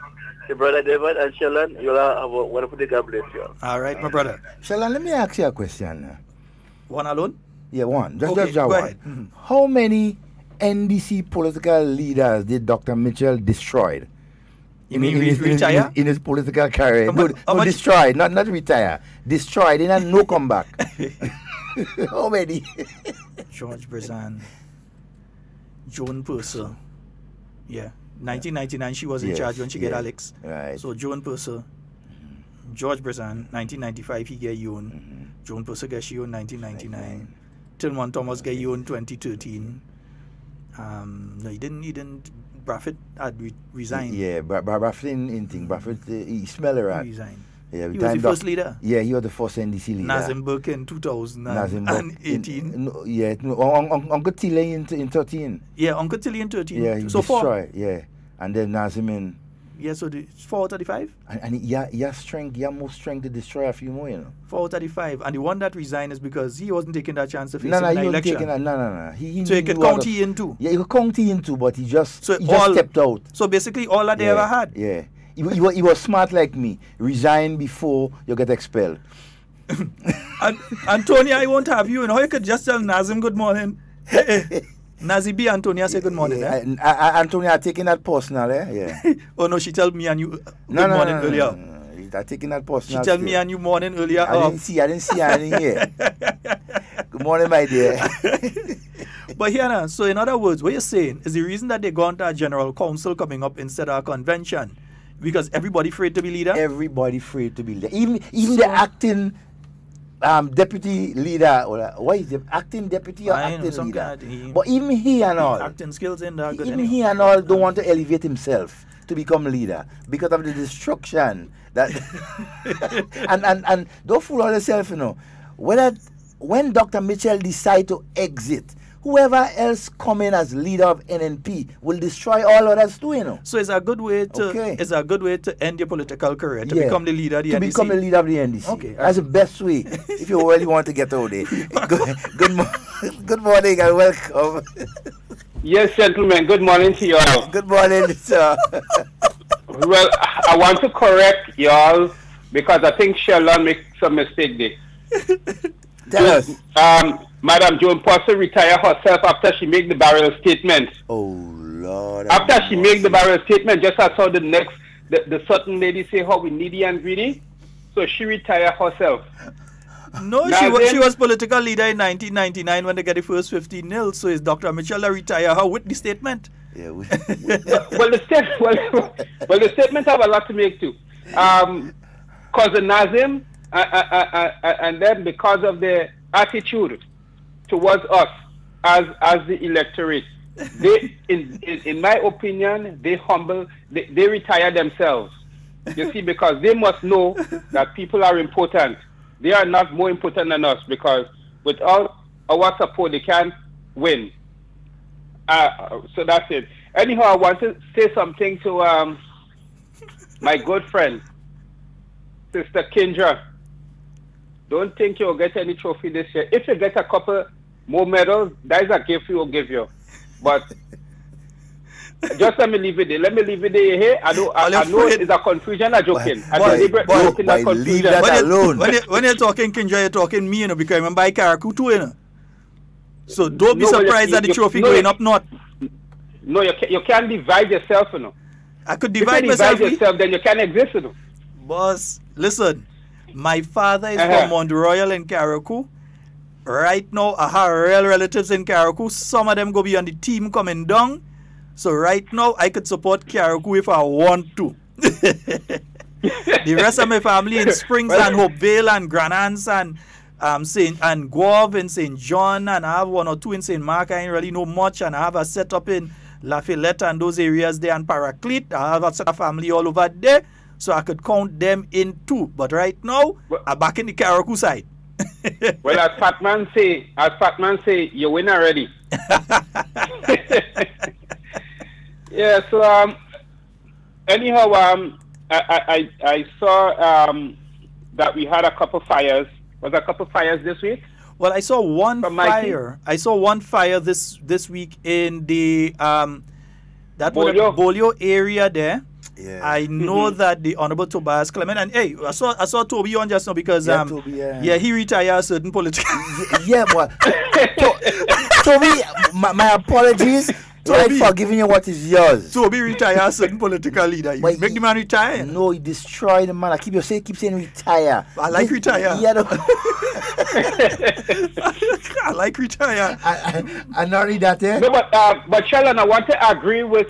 So brother Devon and Sheldon, you'll have a wonderful day. God bless you. All right, my brother. Sheldon, let me ask you a question. One alone? Yeah, one. Just go one. ahead. Mm-hmm. How many NDC political leaders did Dr. Mitchell destroy? You mean retire? In his political career. No, destroyed, not retire. Destroyed, and then no comeback. How many? George Brazan, Joan Purser. Yeah. 1999, she was in charge when she get Alex. Right. So Joan Purser, George Brazan, 1995 he get Yoon. Joan Purser get she in 1999. Tillman Thomas get Yoon 2013. No, he didn't. Braffett had resigned. Yeah, Braffett in thing. Braffett, he smelled a rat. He resigned. Yeah, he was the first leader. Yeah, he was the first NDC leader. Nazim Burke in 2018. Uncle Tilly in 13. Yeah, Uncle Tilly in 13. Yeah, he so destroyed. Yeah, and then Nazim in. Yeah, so the 435. And he has strength. He has more strength to destroy a few more. 435, and the one that resigned is because he wasn't taking that chance to face an election. No. So he could count he in too. Yeah, he could count he in too, but he just stepped out. So basically, all that they ever had. Yeah. He was smart like me. Resign before you get expelled. Antonia, I won't have you. You could just tell Nazim good morning. Nazi B. Antonia say good morning. Antonia taking that personal, Yeah. Oh no, she told me and you good morning earlier. No. Taking that personal. She told me and you morning earlier. I didn't see anything here. Good morning, my dear. But here, so in other words, what you're saying is the reason that they gone to a general council coming up instead of a convention. Because everybody afraid to be leader? Everybody afraid to be leader. Even the acting deputy leader, or what is it? Acting deputy or acting leader? But even he and all. Acting skills in there. Even he and all don't want to elevate himself to become leader because of the destruction that and don't fool all yourself, when Dr. Mitchell decide to exit, whoever else come in as leader of NNP will destroy all others too, So it's a good way to end your political career, to become the leader of the NDC. To become the leader of the NDC. Okay. That's the best way if you really want to get out there. Good morning and welcome. Yes, gentlemen, good morning to you all. Good morning, sir. Well, I want to correct y'all because I think Sheldon makes some mistake there. Tell us. Madam Joan Purser retired herself after she made the burial statement. Oh, Lord. After she made the barrel statement, just as how the certain lady say how we needy and greedy, so she retired herself. No, she was political leader in 1999 when they got the first 15-0. So is Dr. Mitchell retire her with the statement? Yeah. well, the statement have a lot to make too. Cousin Nazim, and then because of their attitude towards us as the electorate, they, in my opinion, they retire themselves. You see, because they must know that people are important. They are not more important than us, because without our support, they can't win. So that's it. Anyhow, I want to say something to my good friend, Sister Kendra. Don't think you'll get any trophy this year. If you get a couple more medals, that is a gift we will give you. But just let me leave it there. Let me leave it there here. I know it's a confusion. I'm joking. Leave that alone. When you're talking Kendra, you're talking me, because I'm by Carriacou too, So don't be surprised that the trophy going up north. No, you can't divide yourself, I could divide myself. Then you can't exist, Boss, listen. My father is from Mount Royal in Carriacou. Right now, I have real relatives in Carriacou. Some of them go be on the team coming down. So right now, I could support Carriacou if I want to. The rest of my family in Springs and Hopevale and Granans and and Guave in St. John, and I have one or two in St. Mark. I ain't really know much, and I have a setup in Lafayette and those areas there, and Paraclete. I have a set of family all over there, so I could count them in too. But right now, I'm back in the Carriacou side. Well, as Fat Man say, you win already. Yeah. So anyhow, I saw that we had a couple fires. Was there a couple fires this week? Well, I saw one fire. I saw one fire this week in the Bolio area there. Yeah. I know that the Honorable Tobias Clement, and hey, I saw Toby on just now because he retired a certain political. Yeah, but Toby, my apologies. Toby, for giving you what is yours. Toby retired a certain political leader. You make the man retire. No, he destroyed the man. I keep saying retire. I like retire. Yeah, I like retire. I not read that, eh? No, but Sheldon, I want to agree with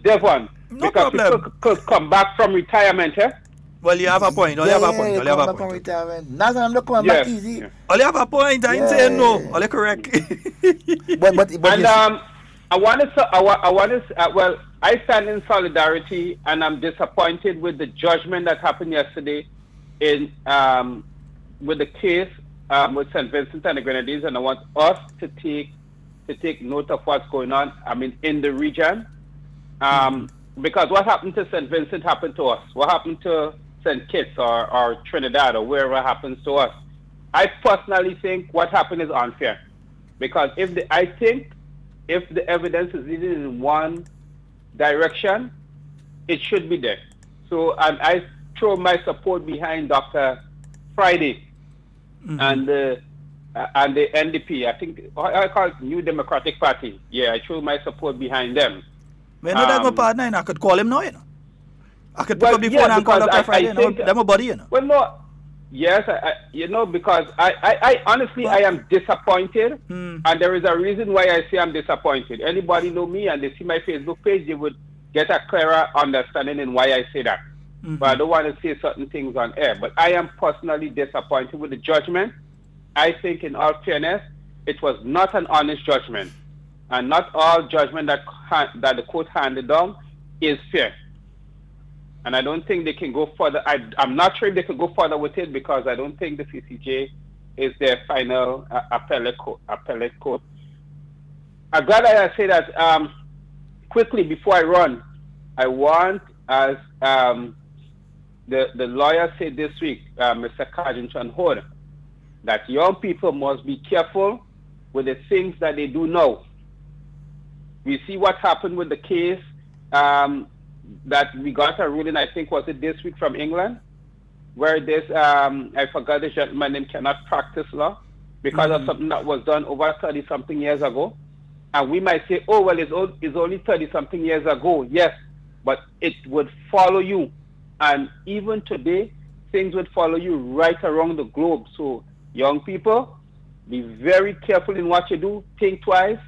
Devon. No because problem. People could come back from retirement, eh? Well, you have a point. You have a point. You have a point. Retirement. Now I'm not coming back easy. You have a point. I ain't saying no. All correct. And I stand in solidarity, and I'm disappointed with the judgment that happened yesterday in with the case with St. Vincent and the Grenadines, and I want us to take note of what's going on. I mean, in the region, because what happened to St. Vincent happened to us. What happened to St. Kitts or Trinidad or wherever happens to us? I personally think what happened is unfair, because if the evidence is leading in one direction, it should be there. So I throw my support behind Dr. Friday and the NDP. I think I call it New Democratic Party. Yeah, I throw my support behind them. When that's my partner, and I could call him now, I could pick up the phone and call Dr. Friday. That's my buddy, Well, no. Yes, because I honestly, I am disappointed, and there is a reason why I say I'm disappointed. Anybody know me and they see my Facebook page, they would get a clearer understanding in why I say that. But I don't want to say certain things on air. But I am personally disappointed with the judgment. I think, in all fairness, it was not an honest judgment, and not all judgment that the court handed down is fair. And I don't think they can go further. I'm not sure if they can go further with it, because I don't think the CCJ is their final appellate court. I'm glad that I say that. Quickly, before I run, I want, as the lawyer said this week, Mr. Carrington Hood, that young people must be careful with the things that they do now. We see what happened with the case that we got a ruling, I think, was it this week from England, where this, I forgot the gentleman name, cannot practice law because of something that was done over 30-something years ago. And we might say, oh, well, it's only 30-something years ago. Yes, but it would follow you. And even today, things would follow you right around the globe. So, young people, be very careful in what you do. Think twice.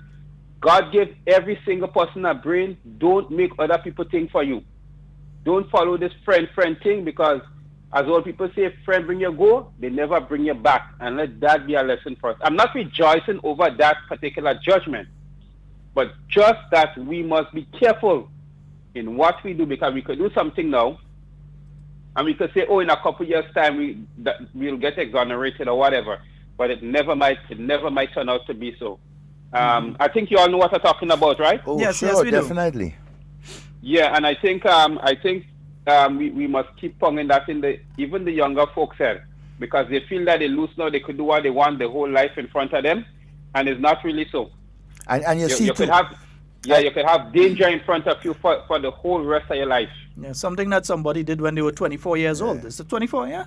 God gave every single person a brain. Don't make other people think for you. Don't follow this friend thing, because as old people say, friend bring you go, they never bring you back. And let that be a lesson for us. I'm not rejoicing over that particular judgment, but just that we must be careful in what we do, because we could do something now, and we could say, oh, in a couple years' time we'll get exonerated or whatever, but it never might turn out to be so. I think you all know what I'm talking about, right? Oh, yes, sure, yes, we definitely. Do. Yeah, and I think we must keep ponging that in even the younger folks here, because they feel that they lose now, they could do what they want their whole life in front of them, and it's not really so. And you see, you could have danger in front of you for the whole rest of your life. Yeah, something that somebody did when they were 24 years old. Is it 24? Yeah,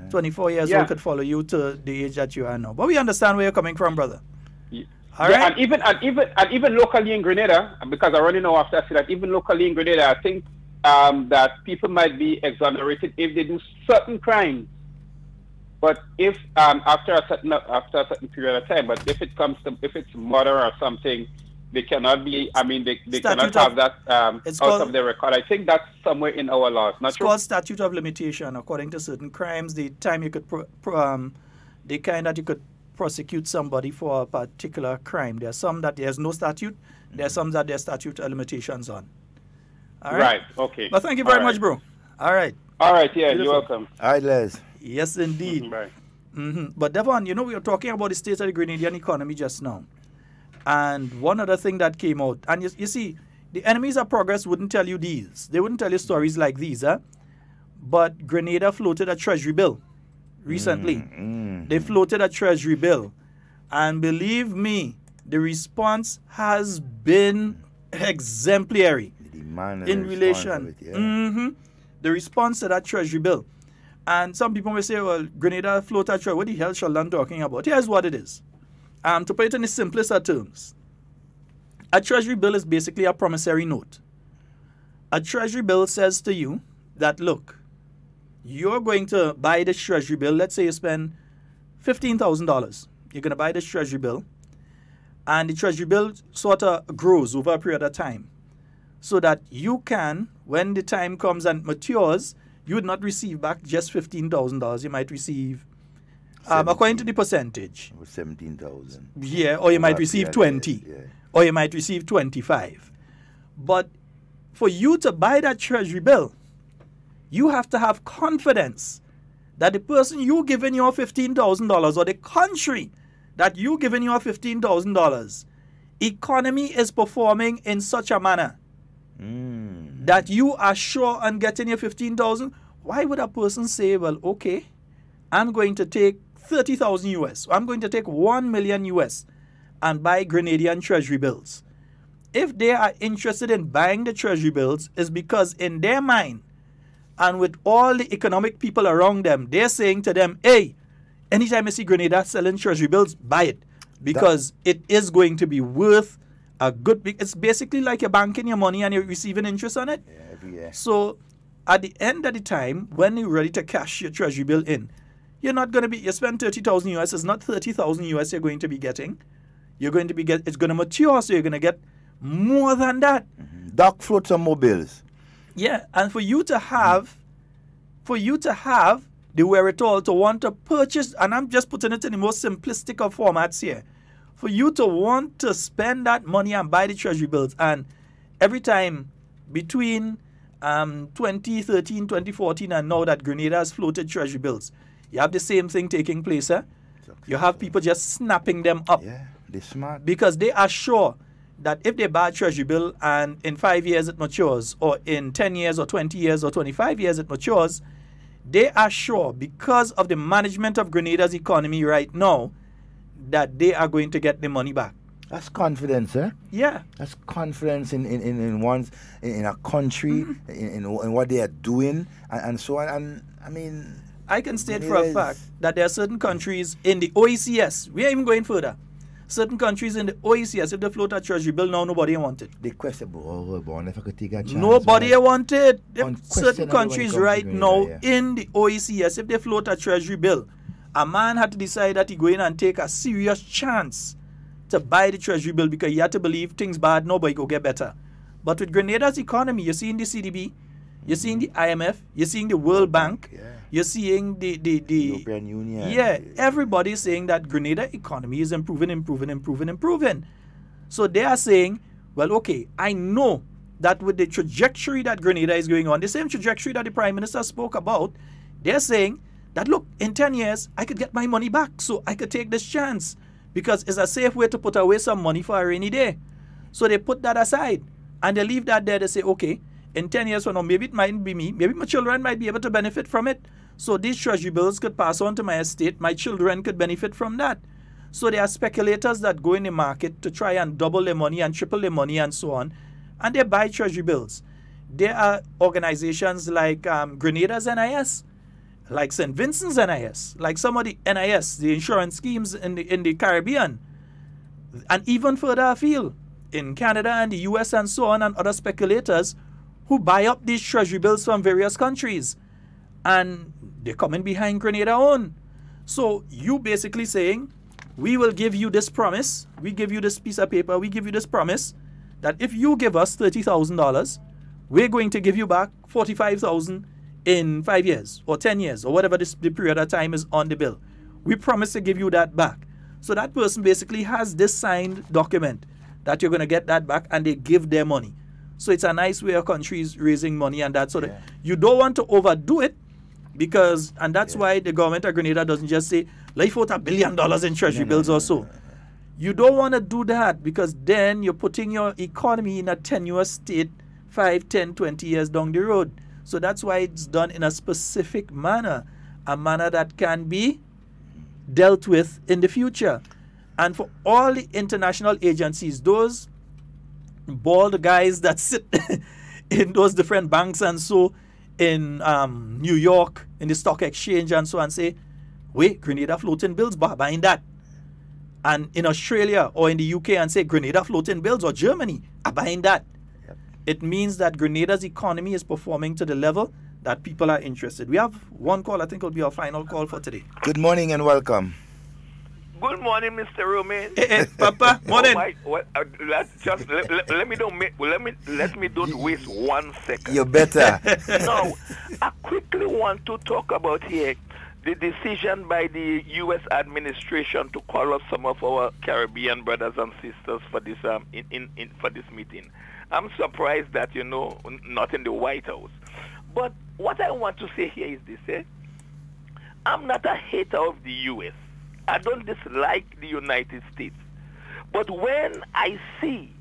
24 years old could follow you to the age that you are now. But we understand where you're coming from, brother. Yeah. All right. And even locally in Grenada, because I already know after I say that, even locally in Grenada, I think that people might be exonerated if they do certain crimes. But if after a certain period of time, but if it's murder or something, they cannot be. I mean, they cannot have that out of their record. I think that's somewhere in our laws. It's called statute of limitation. According to certain crimes, the time you could the kind that you could prosecute somebody for a particular crime. There's some that there's no statute. There's some that there's statute of limitations on. All right. Okay. But thank you very much, bro. All right. All right. Yeah. Beautiful. You're welcome. All right, Les. Yes, indeed. Bye. But Devon, we were talking about the state of the Grenadian economy just now. And one other thing that came out, and you see, the enemies of progress wouldn't tell you these. They wouldn't tell you stories like these, But Grenada floated a treasury bill recently. They floated a treasury bill. And believe me, the response has been exemplary in relation. The response to that treasury bill. And some people may say, well, Grenada floated a treasury. What the hell is Sheldon talking about? Here's what it is. To put it in the simplest of terms, a treasury bill is basically a promissory note. A treasury bill says to you that, look, you're going to buy this treasury bill. Let's say you spend $15,000. You're going to buy this treasury bill. And the treasury bill sort of grows over a period of time. So that you can, when the time comes and matures, you would not receive back just $15,000. You might receive, according to the percentage, 17,000. Yeah, or you might receive 20, or you might receive 25. But for you to buy that treasury bill, you have to have confidence that the person you giving your $15,000 or the country that you giving your $15,000 economy is performing in such a manner that you are sure on getting your $15,000. Why would a person say, well, okay, I'm going to take 30,000 US. I'm going to take 1 million US and buy Grenadian treasury bills. If they are interested in buying the treasury bills, it's because in their mind and with all the economic people around them, they're saying to them, hey, anytime I see Grenada selling treasury bills, buy it. Because it is going to be worth a good, it's basically like you're banking your money and you're receiving interest on it. Yeah, every year. So at the end of the time, when you're ready to cash your treasury bill in, you're not going to be, you spend 30,000 US, it's not 30,000 US you're going to be getting. You're going to be it's going to mature, so you're going to get more than that. Doc float some more bills. Yeah, and for you to have the wherewithal to want to purchase, and I'm just putting it in the most simplistic of formats here, for you to want to spend that money and buy the treasury bills, and every time between 2013, 2014 and now that Grenada has floated treasury bills, you have the same thing taking place. You have people just snapping them up. Yeah, they're smart. Because they are sure that if they buy a treasury bill and in 5 years it matures, or in 10 years or 20 years or 25 years it matures, they are sure, because of the management of Grenada's economy right now, that they are going to get the money back. That's confidence, eh? Yeah. That's confidence in a country, in what they are doing, and so on. And I mean, I can state for a fact that there are certain countries in the OECS, we are even going further, certain countries in the OECD, as if they float a treasury bill, now nobody want it. They question, if I could take a chance. Nobody want it. Certain Unquestionable countries when it comes right to now Grenada, yeah. in the OECD, as if they float a treasury bill, a man had to decide that he go in and take a serious chance to buy the treasury bill because he had to believe things bad, nobody go get better. But with Grenada's economy, you're seeing the CDB, you're seeing the IMF, you're seeing the World Bank, you're seeing the European Union. Yeah, everybody's saying that Grenada economy is improving. So they are saying, well, okay, I know that with the trajectory that Grenada is going on, the same trajectory that the Prime Minister spoke about, they're saying that, look, in 10 years, I could get my money back, so I could take this chance because it's a safe way to put away some money for a rainy day. So they put that aside and they leave that there. They say, okay, in 10 years from now, maybe it mightn't be me, maybe my children might be able to benefit from it. So these treasury bills could pass on to my estate, my children could benefit from that. So there are speculators that go in the market to try and double their money and triple their money and so on, and they buy treasury bills. There are organizations like Grenada's NIS, like St. Vincent's NIS, like some of the NIS, the insurance schemes in the Caribbean, and even further afield, in Canada and the US and so on, and other speculators who buy up these treasury bills from various countries. And they're coming behind Grenada on. So you basically saying, we will give you this promise, we give you this piece of paper, we give you this promise, that if you give us $30,000, we're going to give you back $45,000 in 5 years or 10 years or whatever the period of time is on the bill. We promise to give you that back. So that person basically has this signed document that you're going to get that back, and they give their money. So it's a nice way of countries raising money and that sort of. You don't want to overdo it because, and that's why the government of Grenada doesn't just say, let's vote $1 billion in treasury bills or so. You don't want to do that because then you're putting your economy in a tenuous state 5, 10, 20 years down the road. So that's why it's done in a specific manner, a manner that can be dealt with in the future. And for all the international agencies, those bald guys that sit in those different banks and so in New York, in the stock exchange and so on, say, wait, Grenada floating bills, buying that. And in Australia or in the UK and say, Grenada floating bills, or Germany are buying that. It means that Grenada's economy is performing to the level that people are interested. We have one call, I think will be our final call for today. Good morning and welcome. Good morning, Mr. Romain. Papa, morning. Let me don't waste 1 second. You better. Now, I quickly want to talk about here the decision by the U.S. administration to call up some of our Caribbean brothers and sisters for this for this meeting. I'm surprised that not in the White House. But what I want to say here is this: I'm not a hater of the U.S. I don't dislike the United States. But when we see,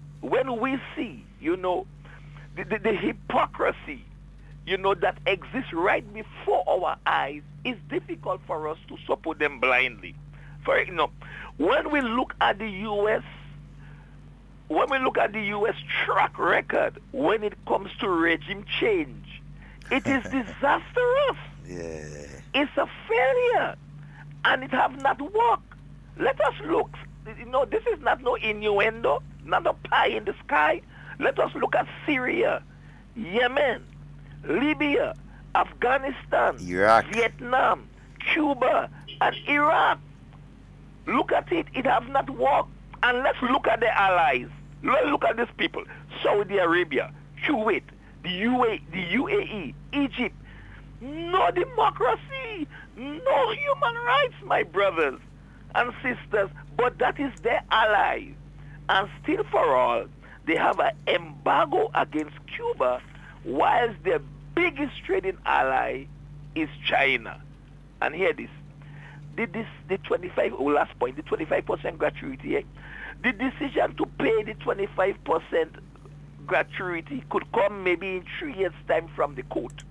the hypocrisy, that exists right before our eyes, it's difficult for us to support them blindly. When we look at the U.S., track record, when it comes to regime change, it is disastrous. It's a failure. And it have not worked. Let us look. This is not no innuendo, not a pie in the sky. Let us look at Syria, Yemen, Libya, Afghanistan, Iraq, Vietnam, Cuba, and Iraq. Look at it. It have not worked. And let's look at the allies. Let's look at these people. Saudi Arabia, Kuwait, the UAE, Egypt. No democracy, no human rights, my brothers and sisters, but that is their ally. And still for all, they have an embargo against Cuba, whilst their biggest trading ally is China. And hear this, the 25% gratuity, the decision to pay the 25% gratuity could come maybe in 3 years' time from the court.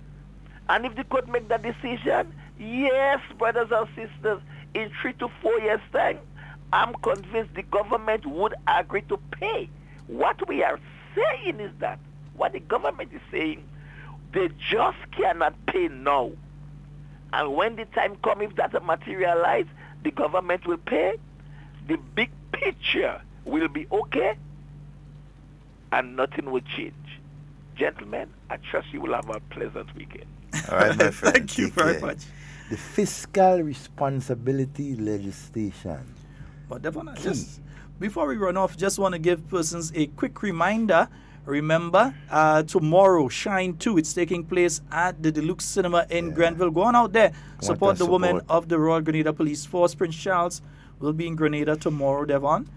And if the court make that decision, yes, brothers and sisters, in 3 to 4 years' time, I'm convinced the government would agree to pay. What we are saying is that, what the government is saying, they just cannot pay now. And when the time comes, if that materialize, the government will pay. the big picture will be okay and nothing will change. Gentlemen, I trust you will have a pleasant weekend. All right, my friend. Thank you very much. The fiscal responsibility legislation. But Devon, just before we run off, just want to give persons a quick reminder. Remember, tomorrow, Shine 2, it's taking place at the Deluxe Cinema in Grenville. Go on out there, support the women of the Royal Grenada Police Force. Prince Charles will be in Grenada tomorrow, Devon.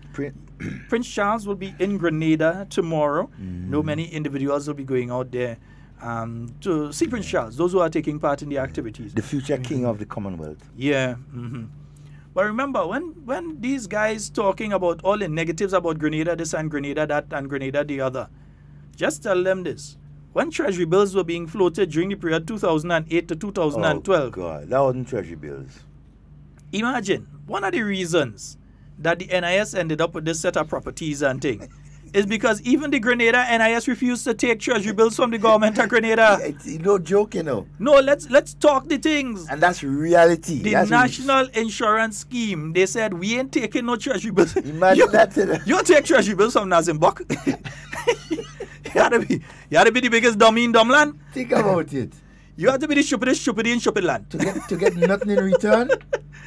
Prince Charles will be in Grenada tomorrow. No many individuals will be going out there to see Prince Charles, those who are taking part in the activities. The future king of the Commonwealth. Yeah. But remember, when these guys talking about all the negatives about Grenada this and Grenada that and Grenada the other, just tell them this. When treasury bills were being floated during the period 2008 to 2012. Oh, God, that wasn't treasury bills. Imagine, one of the reasons that the NIS ended up with this set of properties and thing is because even the Grenada NIS refused to take treasury bills from the government of Grenada. It's no joke, you know. No, let's talk the things. And that's reality. The National Insurance Scheme, they said, we ain't taking no treasury bills. Imagine that. You take treasury bills from Nazimbok. You had to be the biggest dummy in Dumland. Think about it. You have to be the stupidest in stupid land. To get nothing in return?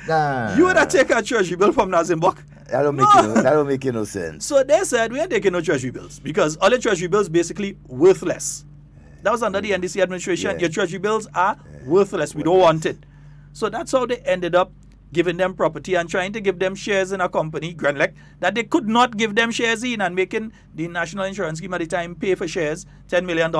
Nah. You would have taken a treasury bill from Nazimbok. That don't make no sense. So they said we ain't taking no treasury bills because all the treasury bills basically worthless. That was under the NDC administration. Yeah. Your treasury bills are worthless. We don't want it. So that's how they ended up giving them property and trying to give them shares in a company, Grenlec, that they could not give them shares in, and making the National Insurance Scheme at the time pay for shares, $10 million,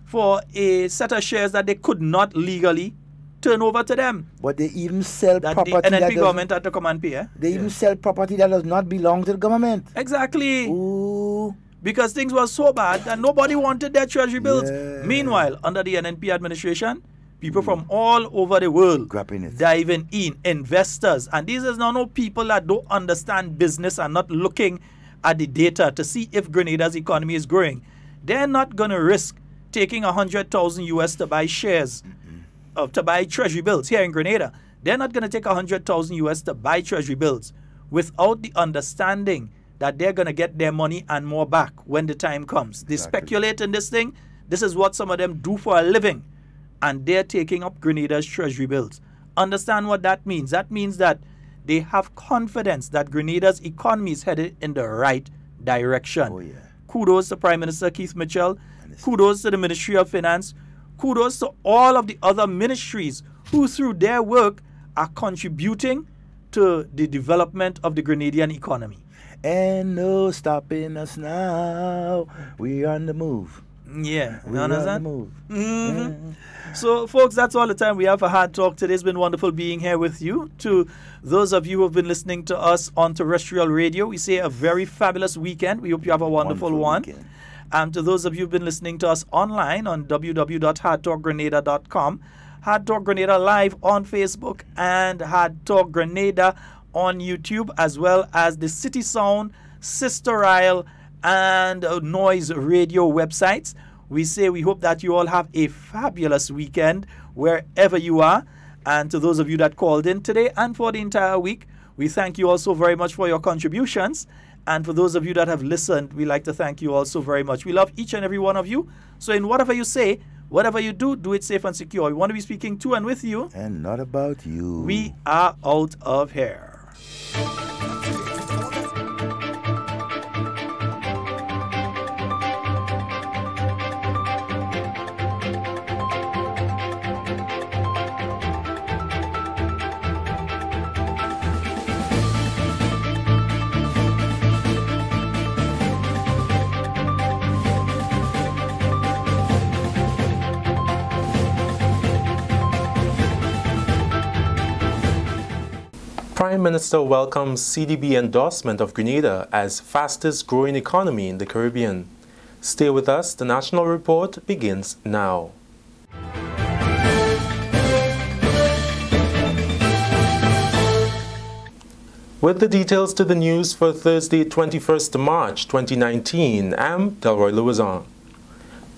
for a set of shares that they could not legally turn over to them. But they even sell property the NNP government had to come and pay. They even sell property that does not belong to the government. Exactly. Ooh. Because things were so bad that nobody wanted their treasury bills. Yeah. Meanwhile, under the NNP administration, people from all over the world diving in, investors. And these are no people that don't understand business and not looking at the data to see if Grenada's economy is growing. They're not going to risk taking 100,000 US to buy shares, to buy treasury bills here in Grenada. They're not going to take 100,000 US to buy treasury bills without the understanding that they're going to get their money and more back when the time comes. They speculate in this thing. This is what some of them do for a living. And they're taking up Grenada's treasury bills. Understand what that means. That means that they have confidence that Grenada's economy is headed in the right direction. Oh, yeah. Kudos to Prime Minister Keith Mitchell. Kudos to the Ministry of Finance. Kudos to all of the other ministries who, through their work, are contributing to the development of the Grenadian economy. And no stopping us now. We're on the move. Yeah, you understand? So, folks, that's all the time we have for Hard Talk today. It's been wonderful being here with you. To those of you who have been listening to us on terrestrial radio, we say a very fabulous weekend. We hope you have a wonderful one. And to those of you who've been listening to us online on www.hardtalkgrenada.com, Hard Talk Grenada live on Facebook and Hard Talk Grenada on YouTube, as well as the City Sound, Sister Isle, and Noise Radio websites. We say we hope that you all have a fabulous weekend wherever you are. And to those of you that called in today and for the entire week, we thank you also very much for your contributions. And for those of you that have listened, we like to thank you also very much. We love each and every one of you. So in whatever you say, whatever you do, do it safe and secure. We want to be speaking to and with you. And not about you. We are out of here. Prime Minister welcomes CDB endorsement of Grenada as fastest growing economy in the Caribbean. Stay with us, the National Report begins now. With the details to the news for Thursday, 21st March 2019, I'm Delroy Louison.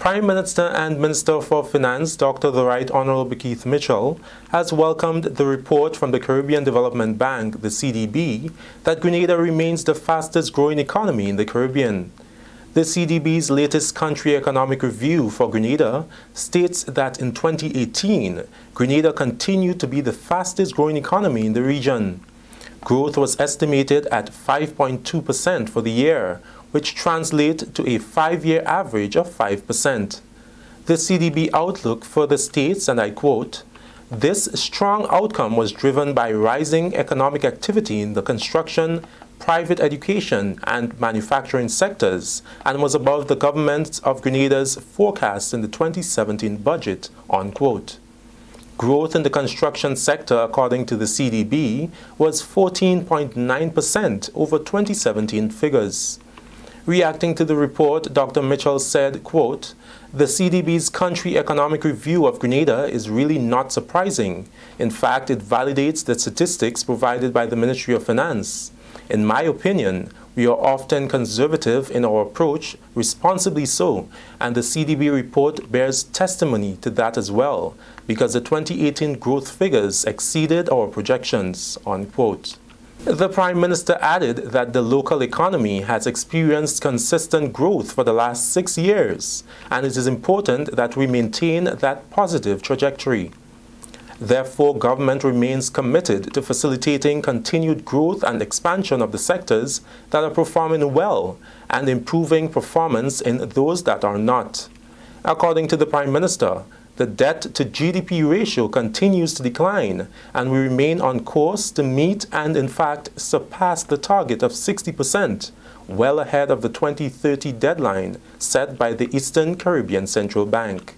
Prime Minister and Minister for Finance, Dr. the Right Honorable Keith Mitchell, has welcomed the report from the Caribbean Development Bank, the CDB, that Grenada remains the fastest growing economy in the Caribbean. The CDB's latest country economic review for Grenada states that in 2018, Grenada continued to be the fastest growing economy in the region. Growth was estimated at 5.2% for the year, which translates to a 5-year average of 5%. The CDB outlook further states, and I quote, "This strong outcome was driven by rising economic activity in the construction, private education and manufacturing sectors, and was above the government of Grenada's forecast in the 2017 budget," unquote. Growth in the construction sector, according to the CDB, was 14.9% over 2017 figures. Reacting to the report, Dr. Mitchell said, quote, "The CDB's country economic review of Grenada is really not surprising. In fact, it validates the statistics provided by the Ministry of Finance. In my opinion, we are often conservative in our approach, responsibly so, and the CDB report bears testimony to that as well, because the 2018 growth figures exceeded our projections," unquote. The Prime Minister added that the local economy has experienced consistent growth for the last 6 years, and it is important that we maintain that positive trajectory. Therefore, government remains committed to facilitating continued growth and expansion of the sectors that are performing well and improving performance in those that are not. According to the Prime Minister, the debt-to-GDP ratio continues to decline, and we remain on course to meet and, in fact, surpass the target of 60%, well ahead of the 2030 deadline set by the Eastern Caribbean Central Bank.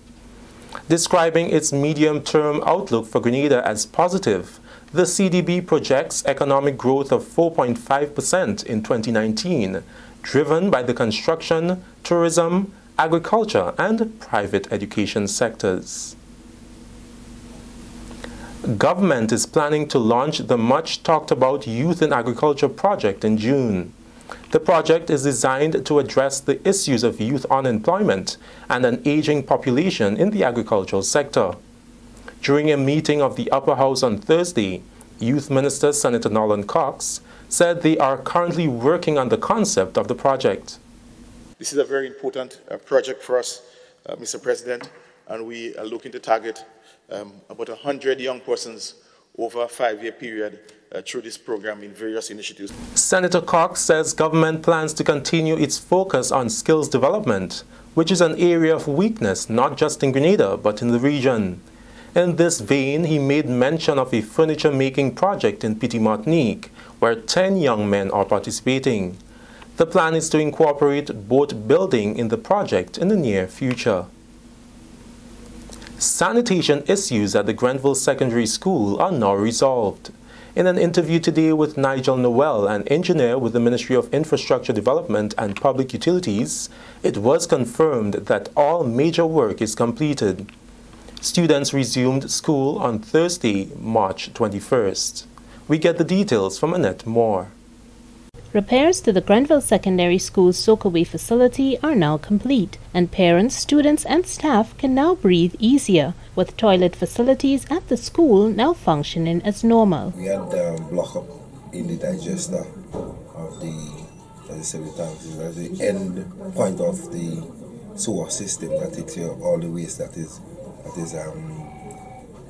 Describing its medium-term outlook for Grenada as positive, the CDB projects economic growth of 4.5% in 2019, driven by the construction, tourism, agriculture and private education sectors. Government is planning to launch the much-talked-about Youth in Agriculture project in June. The project is designed to address the issues of youth unemployment and an aging population in the agricultural sector. During a meeting of the Upper House on Thursday, Youth Minister Senator Nolan Cox said they are currently working on the concept of the project. This is a very important project for us, Mr. President, and we are looking to target about 100 young persons over a 5-year period through this program in various initiatives. Senator Cox says government plans to continue its focus on skills development, which is an area of weakness not just in Grenada but in the region. In this vein, he made mention of a furniture-making project in Petit Martinique, where 10 young men are participating. The plan is to incorporate boat building in the project in the near future. Sanitation issues at the Grenville Secondary School are now resolved. In an interview today with Nigel Noel, an engineer with the Ministry of Infrastructure Development and Public Utilities, it was confirmed that all major work is completed. Students resumed school on Thursday, March 21st. We get the details from Annette Moore. Repairs to the Grenville Secondary School's soakaway facility are now complete, and parents, students and staff can now breathe easier, with toilet facilities at the school now functioning as normal. We had block up in the digester of the septic tanks. At the end point of the sewer system that takes care of all the waste that is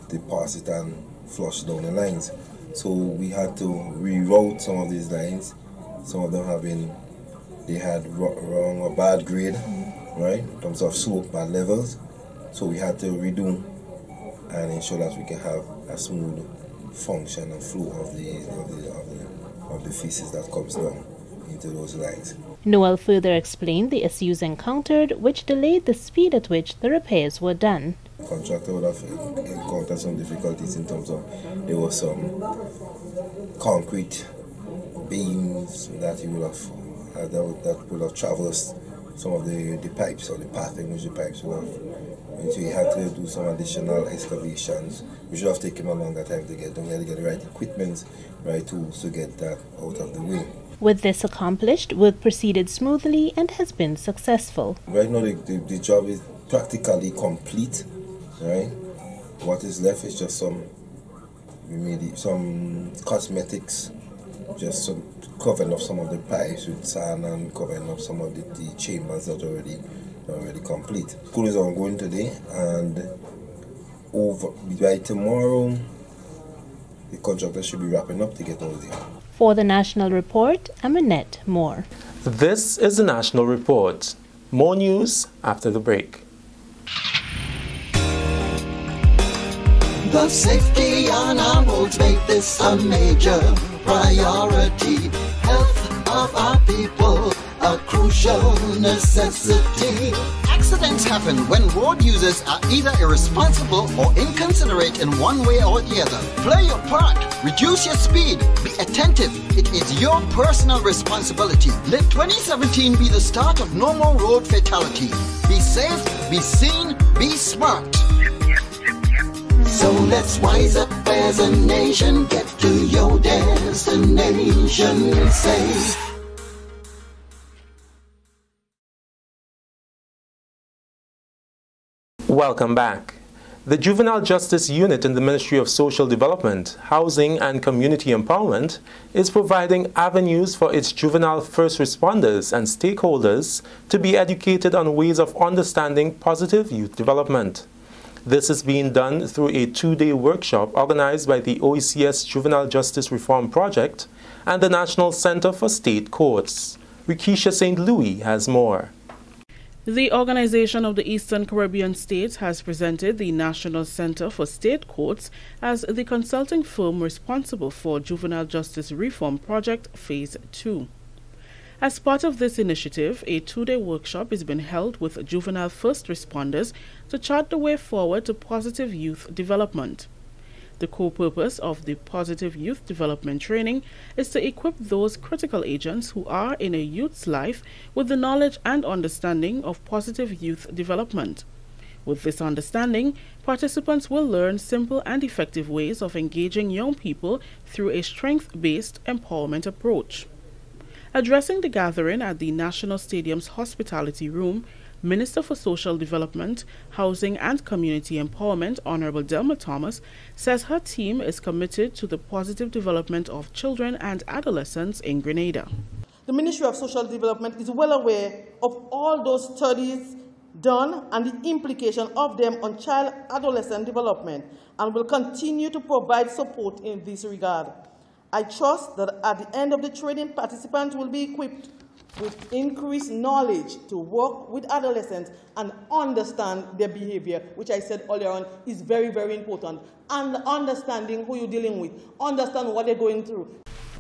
deposited and flushed down the lines. So we had to reroute some of these lines. Some of them they had wrong or bad grade, right, in terms of slope and levels. So we had to redo and ensure that we can have a smooth function and flow of the feces that comes down into those lines. Noel further explained the issues encountered, which delayed the speed at which the repairs were done. The contractor would have encountered some difficulties in terms of there was some concrete beams that he would have that would have traversed some of the pipes or the path in which the pipes would have. And so he had to do some additional excavations, which would have taken a longer time to get done. We had to get the right equipment, right tools to get that out of the way. With this accomplished, work proceeded smoothly and has been successful. Right now the job is practically complete, right? What is left is just some cosmetics, just some covering up some of the pipes with sand and covering up some of the chambers that are already complete. School is ongoing today, and by tomorrow the contractor should be wrapping up to get over there. For the National Report, I'm Annette Moore. This is the National Report. More news after the break. The safety on our roads make this a major priority. Health of our people, a crucial necessity. Accidents happen when road users are either irresponsible or inconsiderate in one way or the other. Play your part. Reduce your speed. Be attentive. It is your personal responsibility. Let 2017 be the start of no more road fatality. Be safe, be seen, be smart. So let's wise up as a nation. Get to your destination safe. Welcome back. The Juvenile Justice Unit in the Ministry of Social Development, Housing and Community Empowerment is providing avenues for its juvenile first responders and stakeholders to be educated on ways of understanding positive youth development. This is being done through a 2-day workshop organized by the OECS Juvenile Justice Reform Project and the National Center for State Courts. Rikisha St. Louis has more. The Organization of the Eastern Caribbean States has presented the National Center for State Courts as the consulting firm responsible for Juvenile Justice Reform Project Phase 2. As part of this initiative, a 2-day workshop is being held with juvenile first responders to chart the way forward to positive youth development. The core purpose of the positive youth development training is to equip those critical agents who are in a youth's life with the knowledge and understanding of positive youth development. With this understanding, participants will learn simple and effective ways of engaging young people through a strength-based empowerment approach. Addressing the gathering at the National Stadium's Hospitality Room, Minister for Social Development, Housing and Community Empowerment, Honorable Delma Thomas, says her team is committed to the positive development of children and adolescents in Grenada. The Ministry of Social Development is well aware of all those studies done and the implication of them on child-adolescent development and will continue to provide support in this regard. I trust that at the end of the training, participants will be equipped with increased knowledge to work with adolescents and understand their behavior, which I said earlier on is very, very important. And understanding who you're dealing with, understand what they're going through.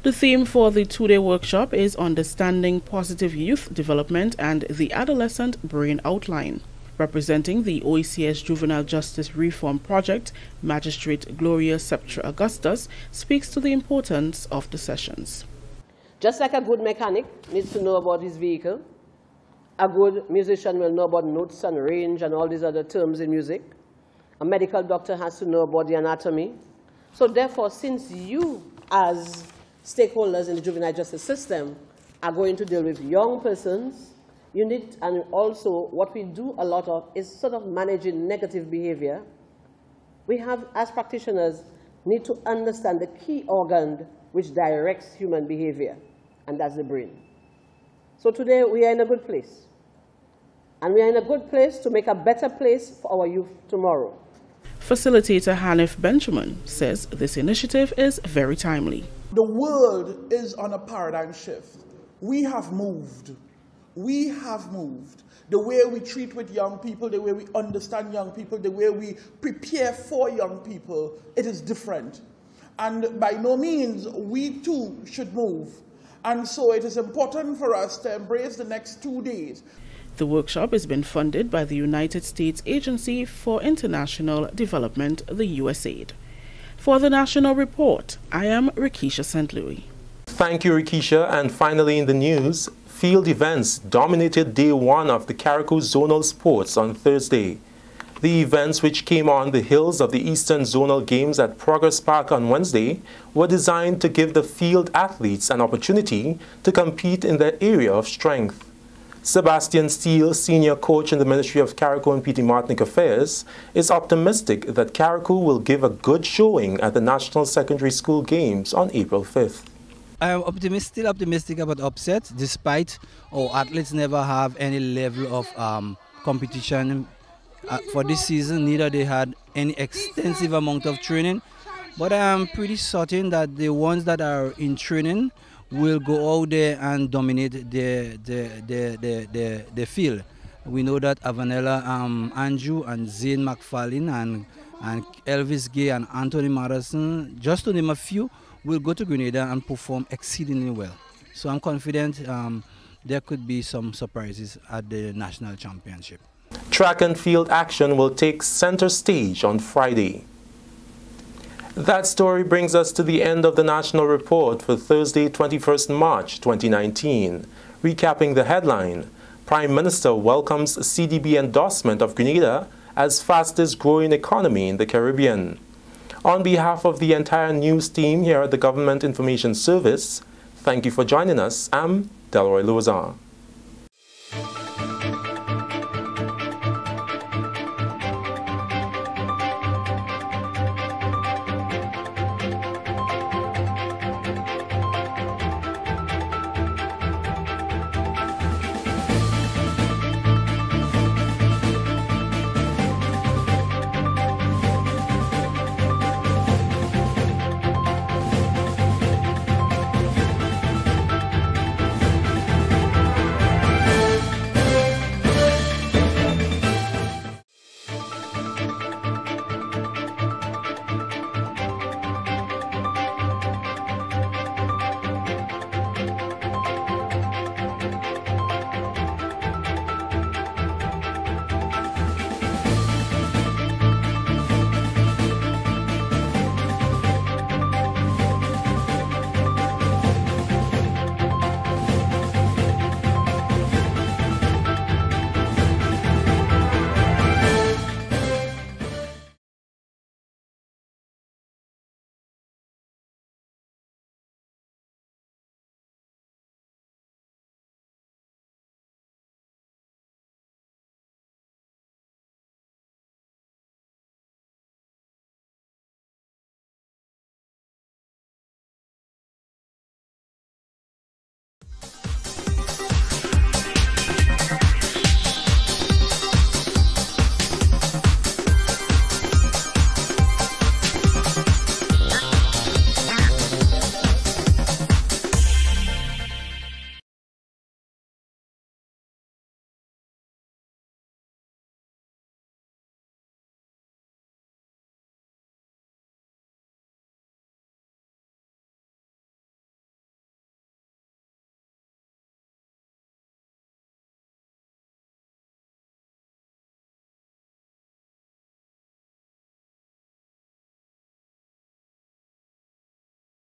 The theme for the 2-day workshop is Understanding Positive Youth Development and the Adolescent Brain Outline. Representing the OECS Juvenile Justice Reform Project, Magistrate Gloria Septra Augustus speaks to the importance of the sessions. Just like a good mechanic needs to know about his vehicle, a good musician will know about notes and range and all these other terms in music. A medical doctor has to know about the anatomy. So therefore, since you as stakeholders in the juvenile justice system are going to deal with young persons, you need, and also what we do a lot of is sort of managing negative behavior. We have, as practitioners, need to understand the key organ which directs human behavior, and that's the brain. So today we are in a good place. And we are in a good place to make a better place for our youth tomorrow. Facilitator Hanif Benjamin says this initiative is very timely. The world is on a paradigm shift. We have moved. We have moved. The way we treat with young people, the way we understand young people, the way we prepare for young people, it is different. And by no means, we too should move. And so it is important for us to embrace the next 2 days. The workshop has been funded by the United States Agency for International Development, the USAID. For the National Report, I am Rikisha St. Louis. Thank you, Rikisha. And finally in the news, field events dominated day 1 of the Carriacou Zonal Sports on Thursday. The events, which came on the hills of the Eastern Zonal Games at Progress Park on Wednesday, were designed to give the field athletes an opportunity to compete in their area of strength. Sebastian Steele, senior coach in the Ministry of Carriacou and Petit Martinic Affairs, is optimistic that Carriacou will give a good showing at the National Secondary School Games on April 5th. I am still optimistic about upset, despite our athletes never have any level of competition for this season. Neither they had any extensive amount of training. But I am pretty certain that the ones that are in training will go out there and dominate the field. We know that Avanella Andrew and Zane McFarlane and Elvis Gay and Anthony Madison, just to name a few, will go to Grenada and perform exceedingly well. So I'm confident there could be some surprises at the national championship. Track and field action will take center stage on Friday. That story brings us to the end of the National Report for Thursday, 21st March 2019. Recapping the headline, Prime Minister welcomes CDB endorsement of Grenada as fastest growing economy in the Caribbean. On behalf of the entire news team here at the Government Information Service, thank you for joining us. I'm Delroy Louzan.